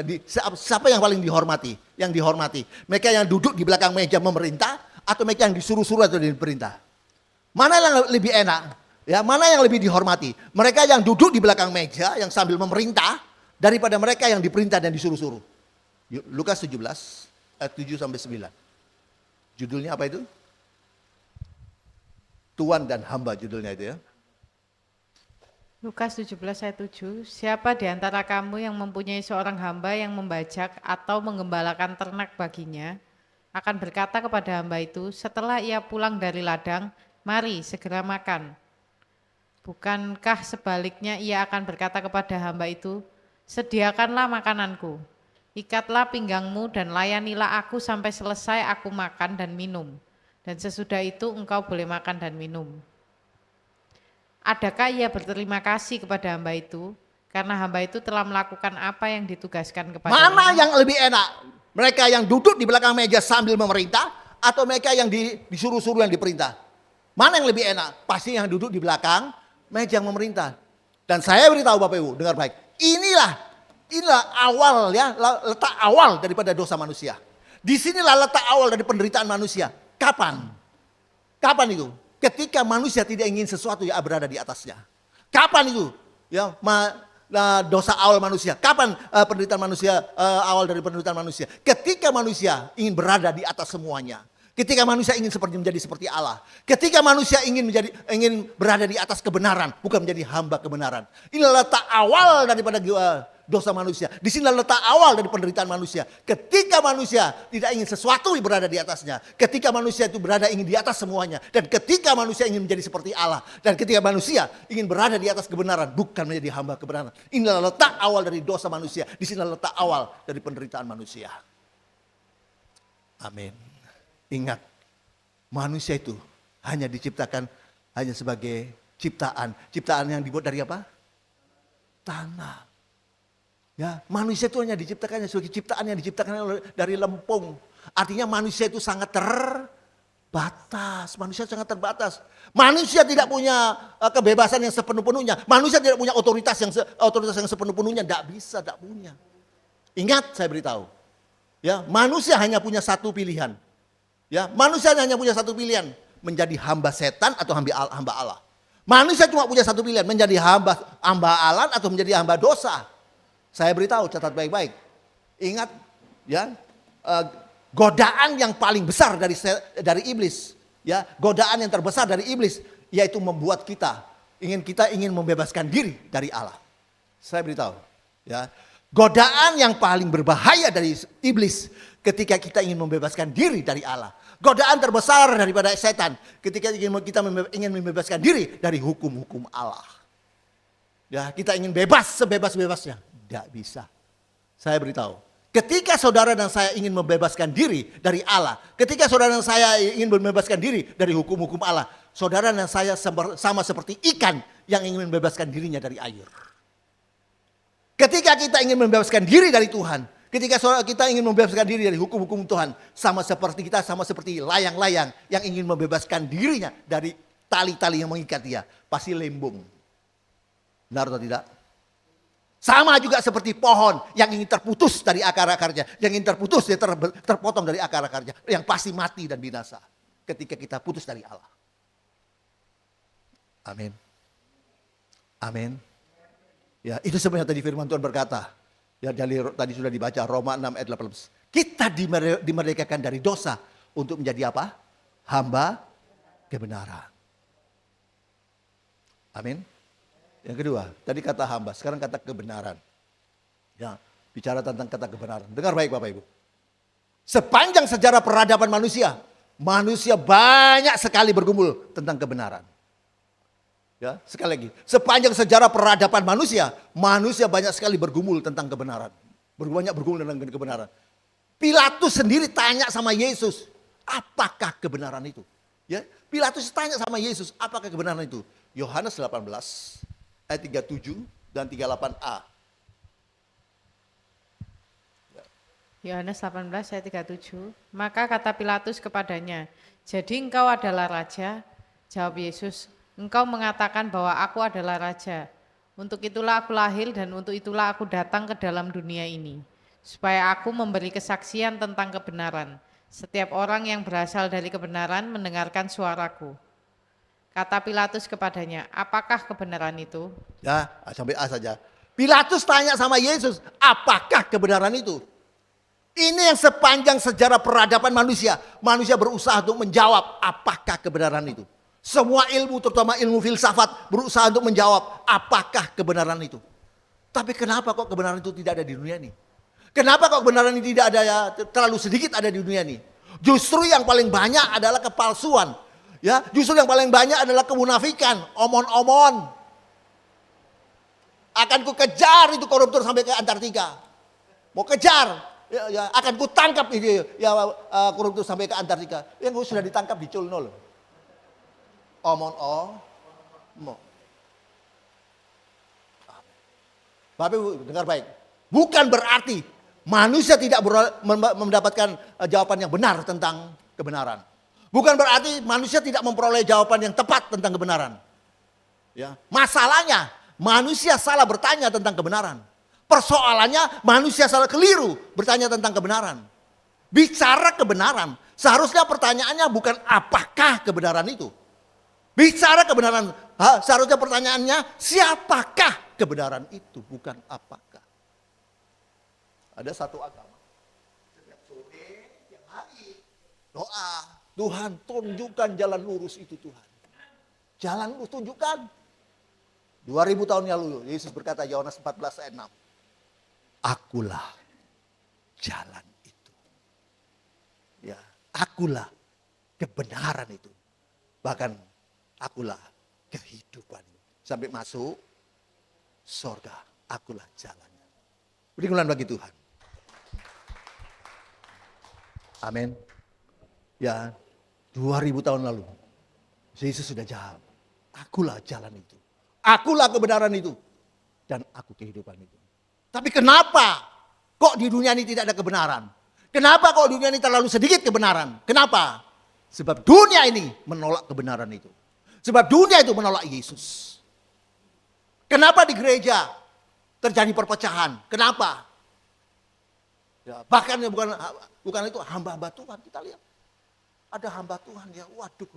S2: siapa yang paling dihormati? Yang dihormati mereka yang duduk di belakang meja memerintah atau mereka yang disuruh-suruh atau diperintah? Mana yang lebih enak? Ya, mana yang lebih dihormati? Mereka yang duduk di belakang meja yang sambil memerintah daripada mereka yang diperintah dan disuruh-suruh. Lukas 17 ayat 7 sampai 9. Judulnya apa itu? Tuan dan hamba judulnya itu ya.
S3: Lukas 17 ayat 7, siapa di antara kamu yang mempunyai seorang hamba yang membajak atau menggembalakan ternak baginya, akan berkata kepada hamba itu setelah ia pulang dari ladang, mari segera makan. Bukankah sebaliknya ia akan berkata kepada hamba itu, sediakanlah makananku, ikatlah pinggangmu dan layanilah aku sampai selesai aku makan dan minum, dan sesudah itu engkau boleh makan dan minum. Adakah ia berterima kasih kepada hamba itu karena hamba itu telah melakukan apa yang ditugaskan kepadanya?
S2: Mana yang lebih enak? Mereka yang duduk di belakang meja sambil memerintah atau mereka yang disuruh-suruh yang diperintah? Mana yang lebih enak? Pasti yang duduk di belakang meja yang memerintah. Dan saya beritahu Bapak Ibu, dengar baik. Inilah awal ya, letak awal daripada dosa manusia. Disinilah letak awal dari penderitaan manusia. Kapan? Kapan itu? Ketika manusia tidak ingin sesuatu yang berada di atasnya. Kapan itu? Ya, dosa awal manusia. Kapan penderitaan manusia awal dari penderitaan manusia? Ketika manusia ingin berada di atas semuanya. Ketika manusia ingin menjadi seperti Allah. Ketika manusia ingin berada di atas kebenaran, bukan menjadi hamba kebenaran. Inilah letak awal daripada dosa manusia. Di sini letak awal dari penderitaan manusia. Ketika manusia tidak ingin sesuatu yang berada di atasnya. Ketika manusia itu ingin di atas semuanya. Dan ketika manusia ingin menjadi seperti Allah. Dan ketika manusia ingin berada di atas kebenaran, bukan menjadi hamba kebenaran. Inilah letak awal dari dosa manusia. Di sini letak awal dari penderitaan manusia. Amin. Ingat, manusia itu hanya diciptakan hanya sebagai ciptaan. Ciptaan yang dibuat dari apa? Tanah. Ya, manusia itu hanya diciptakan sebagai ciptaan yang diciptakan dari lempung. Artinya manusia itu sangat terbatas. Manusia sangat terbatas. Manusia tidak punya kebebasan yang sepenuh-penuhnya. Manusia tidak punya otoritas yang sepenuh-penuhnya. Tidak bisa, tidak punya. Ingat, saya beritahu. Ya, manusia hanya punya satu pilihan. Ya, manusia hanya punya satu pilihan, menjadi hamba setan atau hamba Allah. Manusia cuma punya satu pilihan, menjadi hamba Allah atau menjadi hamba dosa. Saya beritahu, catat baik-baik. Ingat, ya, godaan yang paling besar dari iblis, ya, godaan yang terbesar dari iblis, yaitu membuat kita ingin membebaskan diri dari Allah. Saya beritahu, ya, Godaan yang paling berbahaya dari iblis ketika kita ingin membebaskan diri dari Allah. Godaan terbesar daripada setan ketika kita ingin membebaskan diri dari hukum-hukum Allah. Ya, kita ingin bebas sebebas-bebasnya. Tidak bisa. Saya beritahu, ketika saudara dan saya ingin membebaskan diri dari Allah, ketika saudara dan saya ingin membebaskan diri dari hukum-hukum Allah, saudara dan saya sama seperti ikan yang ingin membebaskan dirinya dari air. Ketika kita ingin membebaskan diri dari Tuhan, ketika kita ingin membebaskan diri dari hukum-hukum Tuhan, sama seperti layang-layang yang ingin membebaskan dirinya dari tali-tali yang mengikat dia, pasti lembung. Benar atau tidak? Sama juga seperti pohon yang ingin terputus dari akar-akarnya, yang ingin terputus, dia terpotong dari akar-akarnya, yang pasti mati dan binasa ketika kita putus dari Allah. Amin. Amin. Ya, itu sebenarnya tadi firman Tuhan berkata. Ya, tadi sudah dibaca Roma 6 ayat 18. Kita dimerdekakan dari dosa untuk menjadi apa? Hamba kebenaran. Amin. Yang kedua, tadi kata hamba, sekarang kata kebenaran. Ya, bicara tentang kata kebenaran. Dengar baik Bapak Ibu. Sepanjang sejarah peradaban manusia banyak sekali bergumul tentang kebenaran. Ya, sekali lagi, sepanjang sejarah peradaban manusia banyak sekali bergumul tentang kebenaran. Banyak bergumul tentang kebenaran. Pilatus sendiri tanya sama Yesus, apakah kebenaran itu? Ya, Pilatus tanya sama Yesus, apakah kebenaran itu? Yohanes 18 ayat 37 dan 38a.
S3: Yohanes 18 ayat 37. Maka kata Pilatus kepadanya, jadi engkau adalah raja? Jawab Yesus, engkau mengatakan bahwa aku adalah raja. Untuk itulah aku lahir dan untuk itulah aku datang ke dalam dunia ini. Supaya aku memberi kesaksian tentang kebenaran. Setiap orang yang berasal dari kebenaran mendengarkan suaraku. Kata Pilatus kepadanya, apakah kebenaran itu?
S2: Ya, sampai A saja. Pilatus tanya sama Yesus, apakah kebenaran itu? Ini yang sepanjang sejarah peradaban manusia berusaha untuk menjawab apakah kebenaran itu. Semua ilmu, terutama ilmu filsafat, berusaha untuk menjawab apakah kebenaran itu. Tapi kenapa kok kebenaran itu tidak ada di dunia ini? Kenapa kok kebenaran ini tidak ada, ya, terlalu sedikit ada di dunia ini? Justru yang paling banyak adalah kepalsuan. Ya, justru yang paling banyak adalah kemunafikan, omon-omon. Akan ku kejar itu koruptor sampai ke Antartika. Mau kejar, ya, akan ku tangkap ini ya koruptor sampai ke Antartika. Yang sudah ditangkap di Culno. Omon-omon. Bapak Ibu dengar baik. Bukan berarti manusia tidak mendapatkan jawaban yang benar tentang kebenaran. Bukan berarti manusia tidak memperoleh jawaban yang tepat tentang kebenaran. Ya, masalahnya manusia salah bertanya tentang kebenaran. Persoalannya manusia salah keliru bertanya tentang kebenaran. Bicara kebenaran, seharusnya pertanyaannya bukan apakah kebenaran itu. Bicara kebenaran, seharusnya pertanyaannya siapakah kebenaran itu, bukan apakah. Ada satu agama, setiap sore, tiap hari, doa. Tuhan tunjukkan jalan lurus itu Tuhan. Jalan lurus tunjukkan. 2000 tahun yang lalu Yesus berkata Yohanes 14 ayat 6. Akulah jalan itu. Ya, akulah kebenaran itu. Bahkan akulah kehidupan. Sampai masuk surga, akulah jalannya. Beri kemuliaan bagi Tuhan. Amin. Ya, 2000 tahun lalu Yesus sudah jawab, akulah jalan itu, akulah kebenaran itu, dan aku kehidupan itu. Tapi kenapa kok di dunia ini tidak ada kebenaran? Kenapa kok di dunia ini terlalu sedikit kebenaran? Kenapa? Sebab dunia ini menolak kebenaran itu. Sebab dunia itu menolak Yesus. Kenapa di gereja terjadi perpecahan? Kenapa? Ya, bahkan bukan itu hamba-hamba Tuhan, kita lihat. Ada hamba Tuhan ya, waduh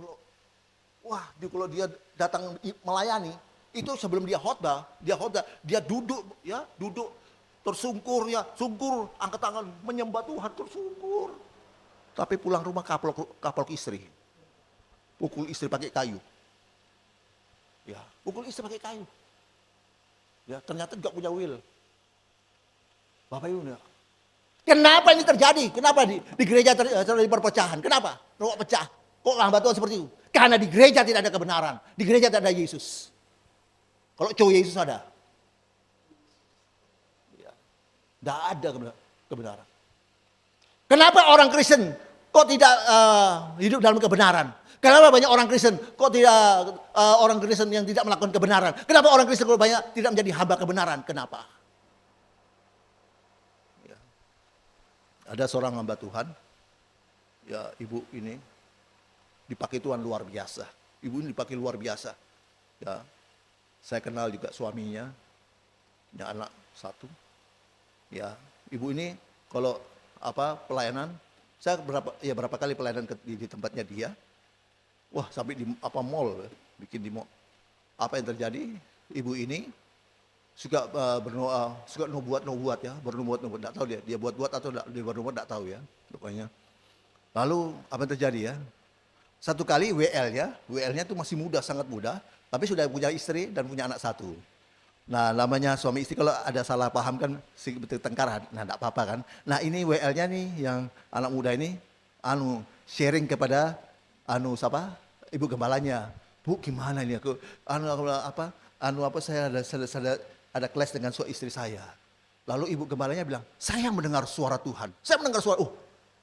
S2: kalau dia datang melayani, itu sebelum dia khotbah, dia duduk tersungkur ya, sungkur, angkat tangan menyembah Tuhan tersungkur. Tapi pulang rumah kapok istri. Pukul istri pakai kayu. Ya, pukul istri pakai kayu. Ya, ternyata enggak punya will. Bapak Ibu, kenapa ini terjadi? Kenapa di gereja terjadi perpecahan? Kenapa? Kok pecah? Kok hamba Tuhan seperti itu? Karena di gereja tidak ada kebenaran. Di gereja tidak ada Yesus. Kalau cowok Yesus ada. Tidak ada kebenaran. Kenapa orang Kristen kok tidak hidup dalam kebenaran? Kenapa banyak orang Kristen kok tidak orang Kristen yang tidak melakukan kebenaran? Kenapa orang Kristen kok banyak tidak menjadi hamba kebenaran? Kenapa? Ya. Ada seorang hamba Tuhan, ya ibu ini dipakai Tuhan luar biasa. Ibu ini dipakai luar biasa. Ya, saya kenal juga suaminya, punya anak satu. Ya, ibu ini kalau pelayanan, saya berapa kali pelayanan di tempatnya dia. Wah, sampai di mall, bikin di mall. Apa yang terjadi? Ibu ini suka suka nubuat ya, bernubuat, enggak tahu dia buat atau dia bernubuat enggak tahu ya, pokoknya. Lalu apa yang terjadi ya? Satu kali WL-nya tuh masih muda, sangat muda, tapi sudah punya istri dan punya anak satu. Nah, namanya suami istri kalau ada salah paham kan bertengkar, nah enggak apa-apa kan. Nah, ini WL-nya nih yang anak muda ini sharing kepada ibu gembalanya. Bu, gimana ini aku saya ada clash dengan istri saya. Lalu ibu gembalanya bilang, "Saya mendengar suara Tuhan. Saya mendengar suara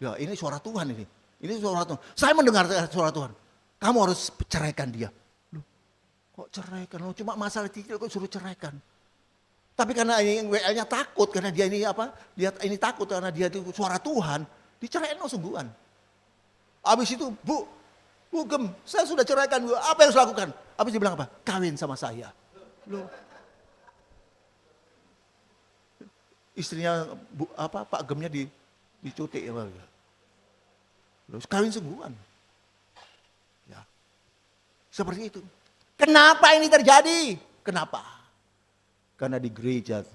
S2: ya ini suara Tuhan ini. Ini suara Tuhan. Saya mendengar suara Tuhan. Kamu harus ceraikan dia." Kok ceraikan? Cuma masalah kecil kok suruh ceraikan. Tapi karena ini WL-nya takut, karena dia ini dia ini takut karena dia itu suara Tuhan, diceraikan sungguhan. Habis itu, Bu Gem, saya sudah ceraikan, Bu. Apa yang harus lakukan? Habis dia bilang apa? Kawin sama saya. Loh. Istrinya Pak Gemnya dicutik ya. Loh, kawin sungguhan. Ya. Seperti itu. Kenapa ini terjadi? Kenapa? Karena di gereja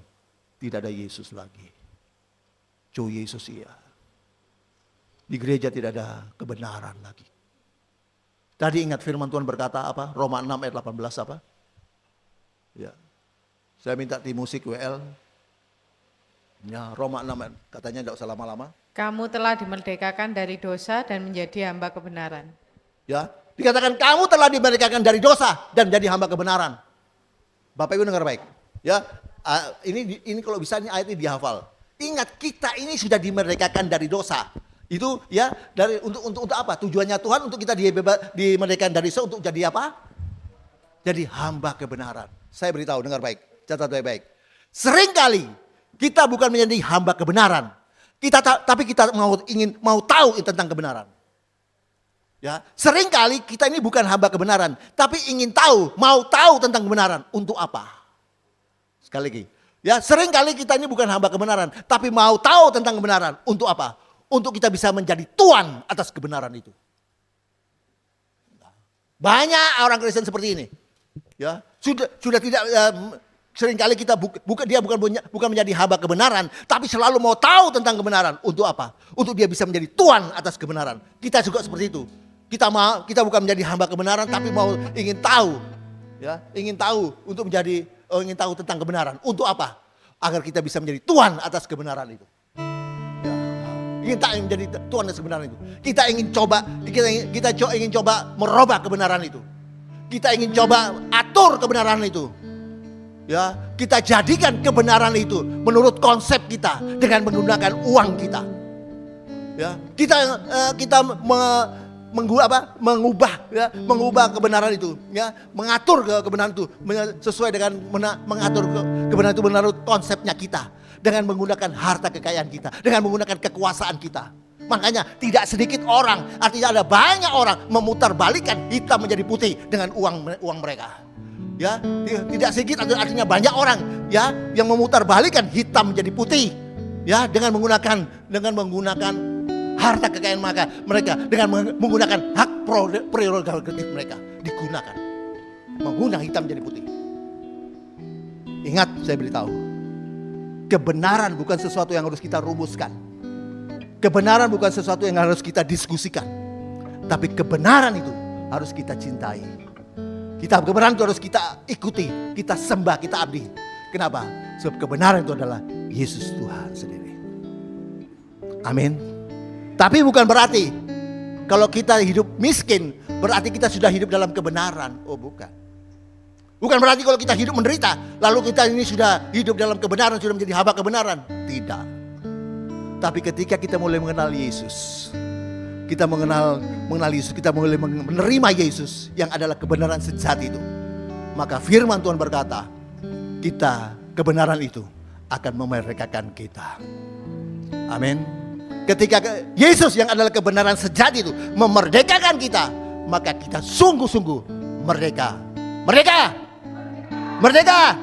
S2: tidak ada Yesus lagi. Cuma Yesus iya. Di gereja tidak ada kebenaran lagi. Tadi ingat firman Tuhan berkata apa? Roma 6 ayat 18 apa? Ya. Saya minta tim musik WL. Ya, Roma 6 ayat, katanya tidak usah lama-lama.
S3: Kamu telah dimerdekakan dari dosa dan menjadi hamba kebenaran.
S2: Ya, dikatakan kamu telah dimerdekakan dari dosa dan menjadi hamba kebenaran. Bapak Ibu dengar baik. Ya, ini kalau bisa ini ayat ini dihafal. Ingat, kita ini sudah dimerdekakan dari dosa. Itu ya untuk apa? Tujuannya Tuhan untuk kita dimerdekakan dari dosa untuk jadi apa? Jadi hamba kebenaran. Saya beritahu, dengar baik, catat baik-baik. Seringkali kita bukan menjadi hamba kebenaran. Tapi kita mau tahu tentang kebenaran. Ya, seringkali kita ini bukan hamba kebenaran, tapi ingin tahu, mau tahu tentang kebenaran. Untuk apa? Sekali lagi. Ya, seringkali kita ini bukan hamba kebenaran, tapi mau tahu tentang kebenaran. Untuk apa? Untuk kita bisa menjadi tuan atas kebenaran itu. Banyak orang Kristen seperti ini. Ya, sudah tidak seringkali kita bukan menjadi hamba kebenaran, tapi selalu mau tahu tentang kebenaran. Untuk apa? Untuk dia bisa menjadi tuan atas kebenaran. Kita juga seperti itu. Kita bukan menjadi hamba kebenaran, tapi ingin tahu, ya, ingin tahu tentang kebenaran. Untuk apa? Agar kita bisa menjadi tuan atas kebenaran itu. Ya, ingin menjadi tuan atas kebenaran itu. Kita ingin coba merubah kebenaran itu. Kita ingin coba atur kebenaran itu. Ya, kita jadikan kebenaran itu menurut konsep kita dengan menggunakan uang kita. Ya, kita mengubah kebenaran itu, ya, mengatur kebenaran itu sesuai dengan mengatur kebenaran itu menurut konsepnya kita, dengan menggunakan harta kekayaan kita, dengan menggunakan kekuasaan kita. Makanya tidak sedikit orang, artinya ada banyak orang memutarbalikkan hitam menjadi putih dengan uang mereka. Ya, tidak sedikit artinya banyak orang ya yang memutarbalikkan hitam menjadi putih, ya, dengan menggunakan harta kekayaan mereka, dengan menggunakan hak prerogatif mereka, digunakan menggunakan hitam menjadi putih. Ingat, saya beritahu, kebenaran bukan sesuatu yang harus kita rumuskan. Kebenaran bukan sesuatu yang harus kita diskusikan. Tapi kebenaran itu harus kita cintai. Kebenaran itu harus kita ikuti, kita sembah, kita abdi. Kenapa? Sebab kebenaran itu adalah Yesus Tuhan sendiri. Amin. Tapi bukan berarti kalau kita hidup miskin berarti kita sudah hidup dalam kebenaran. Oh bukan. Bukan berarti kalau kita hidup menderita lalu kita ini sudah hidup dalam kebenaran, sudah menjadi hamba kebenaran. Tidak. Tapi ketika kita mulai mengenal Yesus, kita mengenal Yesus, kita mulai menerima Yesus yang adalah kebenaran sejati itu, maka firman Tuhan berkata, kebenaran itu akan memerdekakan kita. Amin. Ketika Yesus yang adalah kebenaran sejati itu memerdekakan kita, maka kita sungguh-sungguh merdeka. Merdeka. Merdeka.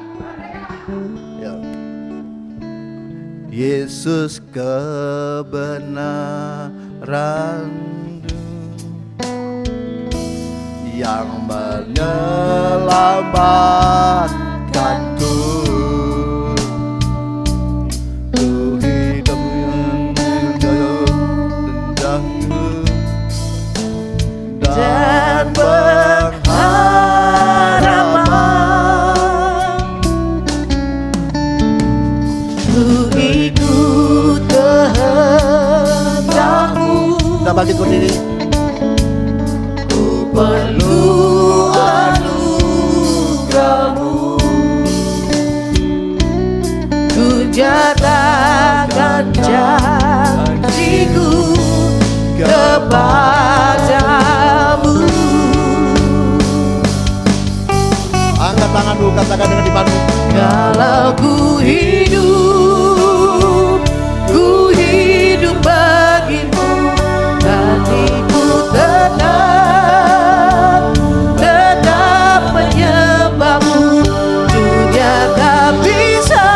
S2: Ya. Yesus kebenaran yang menyelamatkanku. Ku hidup dan berharapan, ku ikut kehendakmu. Kita bangkit berdiri. Ku perlu anugerahmu, ku nyatakan janjiku kepadamu. Angkat tanganmu, katakan dengan imanmu. Kalau ku hidup bagimu, hatiku tetap menyembahmu. Dunia tak bisa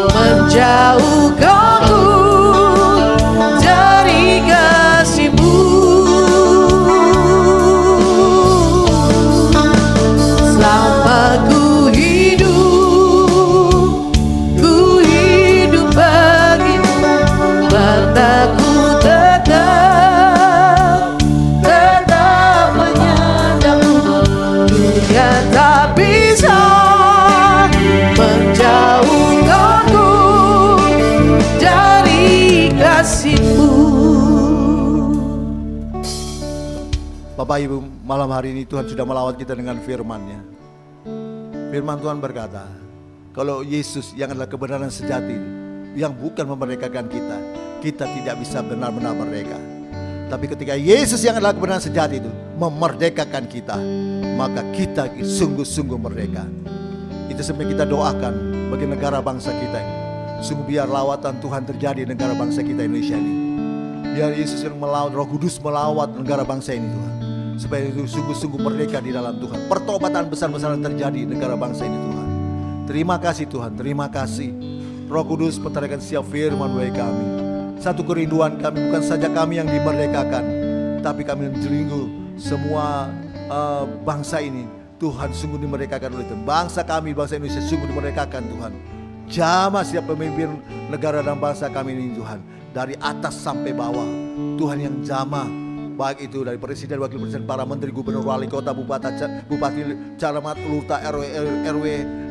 S2: menjauhkanku dari kasih-Mu. Selama ku hidup bagimu, mataku tetap menyandangmu. Dunia tak bisa menjauhkanku dari kasih-Mu. Bapak Ibu, malam hari ini Tuhan sudah melawat kita dengan firman-Nya. Firman Tuhan berkata, kalau Yesus yang adalah kebenaran sejati, yang bukan memerdekakan kita, kita tidak bisa benar-benar merdeka. Tapi ketika Yesus yang adalah kebenaran sejati itu memerdekakan kita, maka kita sungguh-sungguh merdeka. Itu sebabnya kita doakan bagi negara bangsa kita ini. Sungguh biar lawatan Tuhan terjadi di negara bangsa kita Indonesia ini. Biar Yesus yang melawat, Roh Kudus melawat negara bangsa ini Tuhan. Supaya itu sungguh-sungguh merdeka di dalam Tuhan. Pertobatan besar-besaran terjadi di negara bangsa ini Tuhan. Terima kasih Tuhan, terima kasih. Roh Kudus menyatakan siap firman bagi kami. Satu kerinduan kami, bukan saja kami yang dimerdekakan, tapi kami menjelingu semua bangsa ini. Tuhan sungguh dimerdekakan oleh Tuhan. Bangsa kami, bangsa Indonesia sungguh dimerdekakan Tuhan. Jamah siap pemimpin negara dan bangsa kami ini Tuhan. Dari atas sampai bawah, Tuhan yang jamah. Baik itu dari presiden, wakil presiden, para menteri, gubernur, wali kota, bupati, camat, lurah, RW,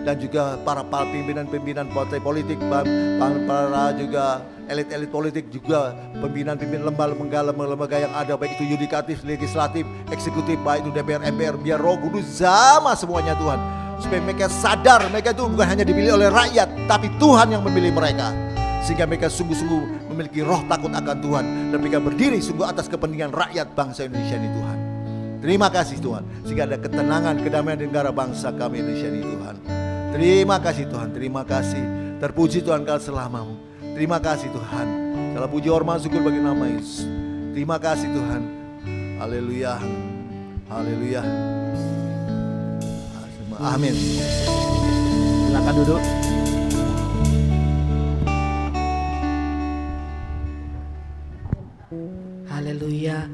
S2: dan juga para pimpinan partai politik, para juga elit-elit politik, juga pimpinan lembaga yang ada, baik itu yudikatif, legislatif, eksekutif, baik itu DPR, MPR, biar Roh Kudus jamah semuanya Tuhan. Supaya mereka sadar, mereka itu bukan hanya dipilih oleh rakyat, tapi Tuhan yang memilih mereka. Sehingga mereka sungguh-sungguh memiliki roh takut akan Tuhan. Dan mereka berdiri sungguh atas kepentingan rakyat bangsa Indonesia ini Tuhan. Terima kasih Tuhan. Sehingga ada ketenangan, kedamaian di negara bangsa kami Indonesia ini Tuhan. Terima kasih Tuhan, terima kasih. Terpuji Tuhan kau selamamu. Terima kasih Tuhan. Segala puji hormat syukur bagi nama Yesus. Terima kasih Tuhan. Haleluya. Haleluya. Amin. Silakan duduk.
S1: Haleluya.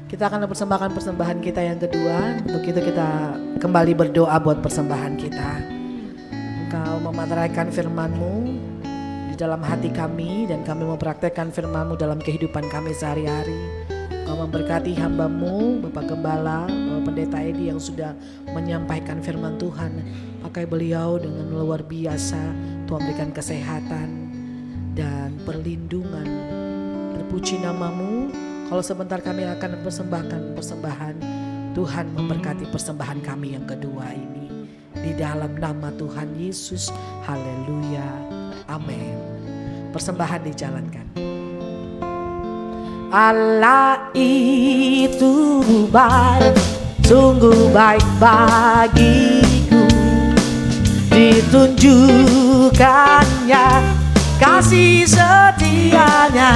S1: Kita akan mempersembahkan persembahan kita yang kedua. Untuk itu kita kembali berdoa buat persembahan kita. Engkau memantraikan firman-Mu di dalam hati kami, dan kami mempraktekkan firman-Mu dalam kehidupan kami sehari-hari. Engkau memberkati hamba-Mu, Bapak Gembala, Bapak Pendeta Edi yang sudah menyampaikan firman Tuhan. Pakai beliau dengan luar biasa. Tuhan berikan kesehatan, dan perlindungan. Terpuji namamu. Kalau sebentar kami akan mempersembahkan persembahan, Tuhan memberkati persembahan kami yang kedua ini. Di dalam nama Tuhan Yesus, haleluya, amin. Persembahan dijalankan. Allah itu baik, sungguh baik bagiku. Ditunjukkannya kasih setianya,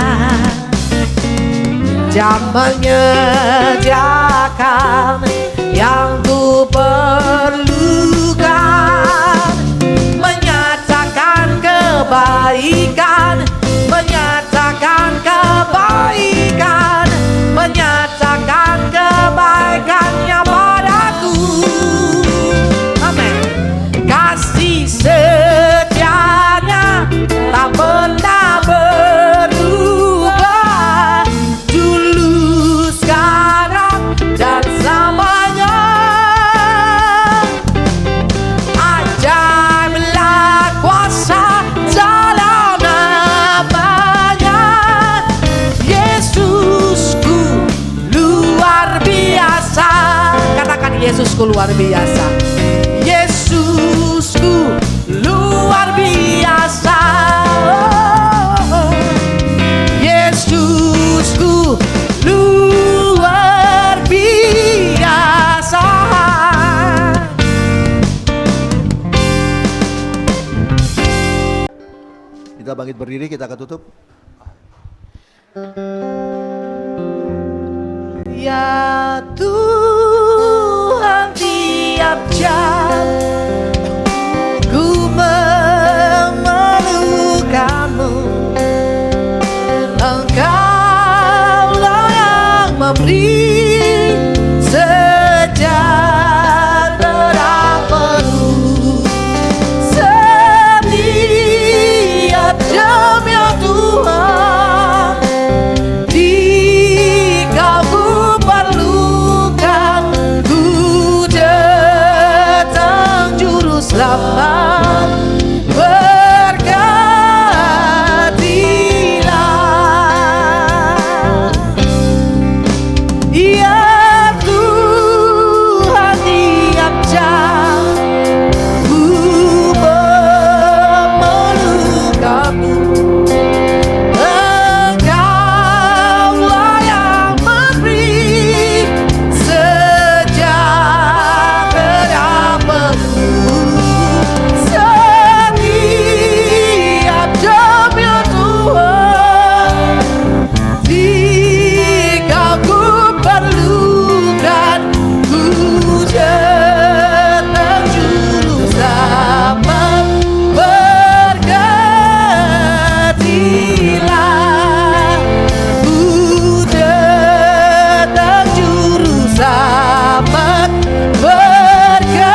S1: Dia menyediakan yang ku perlukan, menyatakan kebaikan, menyatakan kebaikan, menyatakan kebaikannya padaku. Amin. Kasih setianya tak pernah berubah, dulu, sekarang, dan selamanya. Ajaiblah kuasa dalam namanya, Yesusku luar biasa. Katakan Yesusku luar biasa. Yesusku luar biasa. Yesusku luar biasa.
S2: Kita bangkit berdiri, kita akan tutup.
S1: Ya Tuhan, tiap jam ku memerlukanmu. Engkaulah yang memberi sejahtera penuh. Setiap jam ya Tuhan, di Kau ku perlukan, ku datang juru selamat, berkatilah. Ya Tuhan, tiap jam ku memerlukanmu. Engkaulah yang memberi sejahtera penuh. Setiap jam ya Tuhan, jika ku perlukan, ku datang juru selamat, berkatilah. Ku datang juru selamat, berkatilah.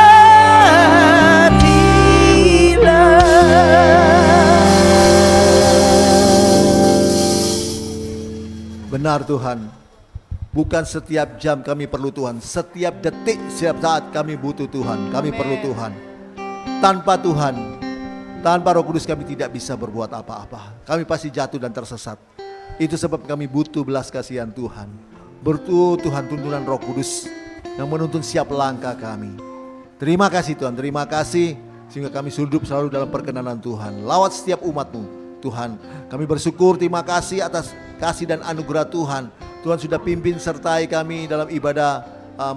S2: Benar Tuhan, bukan setiap jam kami perlu Tuhan, setiap detik, setiap saat kami butuh Tuhan, kami perlu Tuhan. Tanpa Tuhan, tanpa Roh Kudus kami tidak bisa berbuat apa-apa. Kami pasti jatuh dan tersesat. Itu sebab kami butuh belas kasihan Tuhan. Bertuh Tuhan, tuntunan Roh Kudus yang menuntun siap langkah kami. Terima kasih Tuhan, terima kasih sehingga kami hidup selalu dalam perkenanan Tuhan. Lawat setiap umat-Mu Tuhan, kami bersyukur, terima kasih atas kasih dan anugerah Tuhan. Tuhan sudah pimpin sertai kami dalam ibadah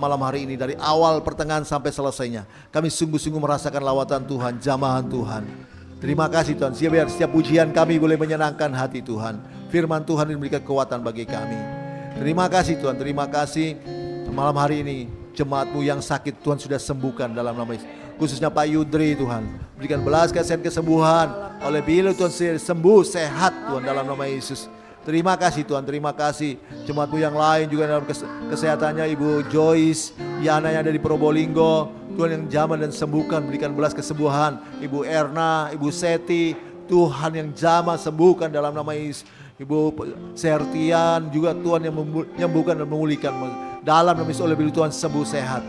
S2: malam hari ini, dari awal pertengahan sampai selesainya. Kami sungguh-sungguh merasakan lawatan Tuhan, jamahan Tuhan. Terima kasih Tuhan, biar setiap pujian kami boleh menyenangkan hati Tuhan. Firman Tuhan memberikan kekuatan bagi kami. Terima kasih Tuhan, terima kasih malam hari ini jemaat-Mu yang sakit Tuhan sudah sembuhkan dalam nama Yesus. Khususnya Pak Yudri Tuhan, berikan belas kasihan kesembuhan. Oleh bila Tuhan sembuh, sehat Tuhan dalam nama Yesus. Terima kasih Tuhan, terima kasih. Jemaat-Mu yang lain juga dalam kesehatannya, Ibu Joyce, Yana yang ada di Probolinggo, Tuhan yang jamah dan sembuhkan, berikan belas kesembuhan. Ibu Erna, Ibu Seti, Tuhan yang jamah sembuhkan dalam nama Yesus. Ibu Sertian juga Tuhan yang menyembuhkan dan memulihkan dalam nama Yesus. Oleh bila Tuhan sembuh sehat.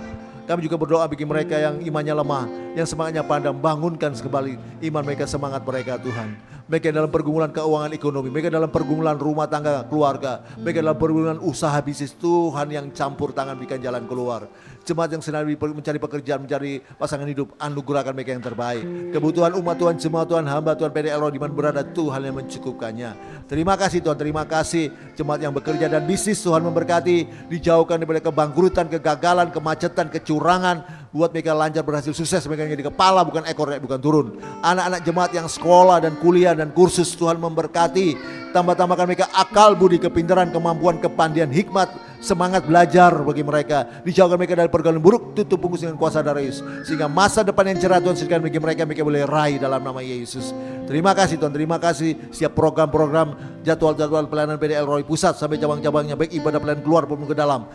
S2: Kami juga berdoa bagi mereka yang imannya lemah, yang semangatnya padam, bangunkan kembali iman mereka, semangat mereka Tuhan. Mereka dalam pergumulan keuangan ekonomi, mereka dalam pergumulan rumah tangga keluarga, mereka dalam pergumulan usaha bisnis, Tuhan yang campur tangan berikan jalan keluar. Jemaat yang sedang mencari pekerjaan, mencari pasangan hidup, anugerahkan mereka yang terbaik. Kebutuhan umat Tuhan, jemaat Tuhan, hamba Tuhan PDL Roy di mana berada, Tuhan yang mencukupkannya. Terima kasih Tuhan, terima kasih jemaat yang bekerja dan bisnis, Tuhan memberkati, dijauhkan daripada kebangkrutan, kegagalan, kemacetan, kecurangan, buat mereka lancar, berhasil, sukses. Mereka jadi kepala bukan ekor, bukan turun. Anak-anak jemaat yang sekolah dan kuliah dan kursus, Tuhan memberkati, tambah-tambahkan mereka akal budi, kepintaran, kemampuan, kepandian, hikmat, semangat belajar bagi mereka. Dijauhkan mereka dari pergaulan buruk, tutup bungkus dengan kuasa darah Yesus, sehingga masa depan yang cerah Tuhan sediakan bagi mereka, mereka boleh raih dalam nama Yesus. Terima kasih Tuhan, terima kasih. Setiap program-program, jadwal-jadwal pelayanan PDL Roy pusat sampai cabang-cabangnya, baik ibadah pelayanan keluar maupun ke dalam,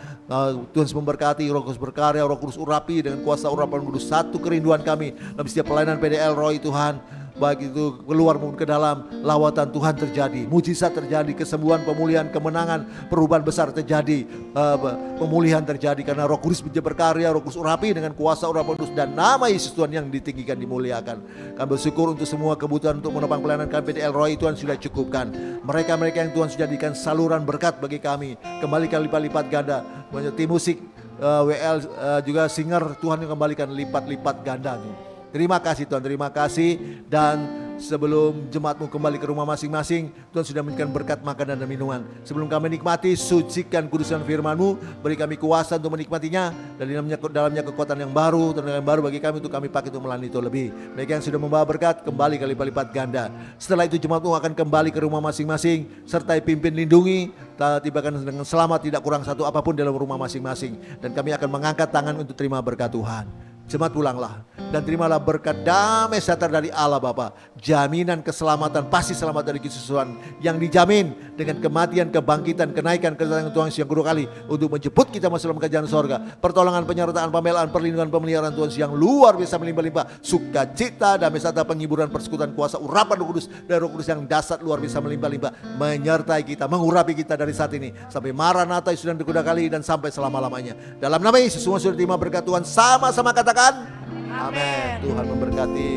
S2: Tuhan memberkati. Roh Kudus berkarya, Roh Kudus urapi dengan kuasa urapan kudus. Satu kerinduan kami dalam setiap pelayanan PDL Roy Tuhan, baik itu keluar maupun ke dalam, lawatan Tuhan terjadi, mujizat terjadi, kesembuhan, pemulihan, kemenangan, perubahan besar terjadi, pemulihan terjadi karena Roh Kudus berkarya, Roh Kudus urapi dengan kuasa urapan kudus, dan nama Yesus Tuhan yang ditinggikan, dimuliakan. Kami bersyukur untuk semua kebutuhan untuk menopang pelayanan kami PDL Roy, Tuhan sudah cukupkan. Mereka-mereka yang Tuhan sudah jadikan saluran berkat bagi kami, kembalikan lipat-lipat ganda. Tim musik, WL, juga singer, Tuhan yang kembalikan lipat-lipat ganda. Terima kasih Tuhan, terima kasih. Dan sebelum jemaatmu kembali ke rumah masing-masing, Tuhan sudah memberikan berkat makanan dan minuman. Sebelum kami nikmati, sucikan kudusan firman-Mu, beri kami kuasa untuk menikmatinya, dan dalamnya kekuatan yang baru, tenaga yang baru bagi kami untuk kami pakai untuk melayani itu lebih. Mereka yang sudah membawa berkat, kembali kali lipat ganda. Setelah itu jemaatmu akan kembali ke rumah masing-masing, sertai pimpin, lindungi, tibakan dengan selamat, tidak kurang satu apapun dalam rumah masing-masing. Dan kami akan mengangkat tangan untuk terima berkat Tuhan. Jemaat pulanglah dan terimalah berkat damai sejahtera dari Allah Bapa, jaminan keselamatan, pasti selamat dari kesusahan yang dijamin dengan kematian, kebangkitan, kenaikan, kedatangan Tuhan yang kedua kali untuk menjemput kita masuk dalam kerajaan sorga. Pertolongan, penyertaan, pembelaan, perlindungan, pemeliharaan Tuhan yang luar biasa melimpah-limpah, sukacita, damai sejahtera, penghiburan, persekutuan, kuasa, urapan Roh Kudus, dan Roh Kudus yang dahsyat luar biasa melimpah-limpah menyertai kita, mengurapi kita dari saat ini sampai Maranatha Yesus dan kedua kali dan sampai selama-lamanya. Dalam nama Yesus semua sudah terima berkat Tuhan, sama-sama katakan amin. Tuhan memberkati.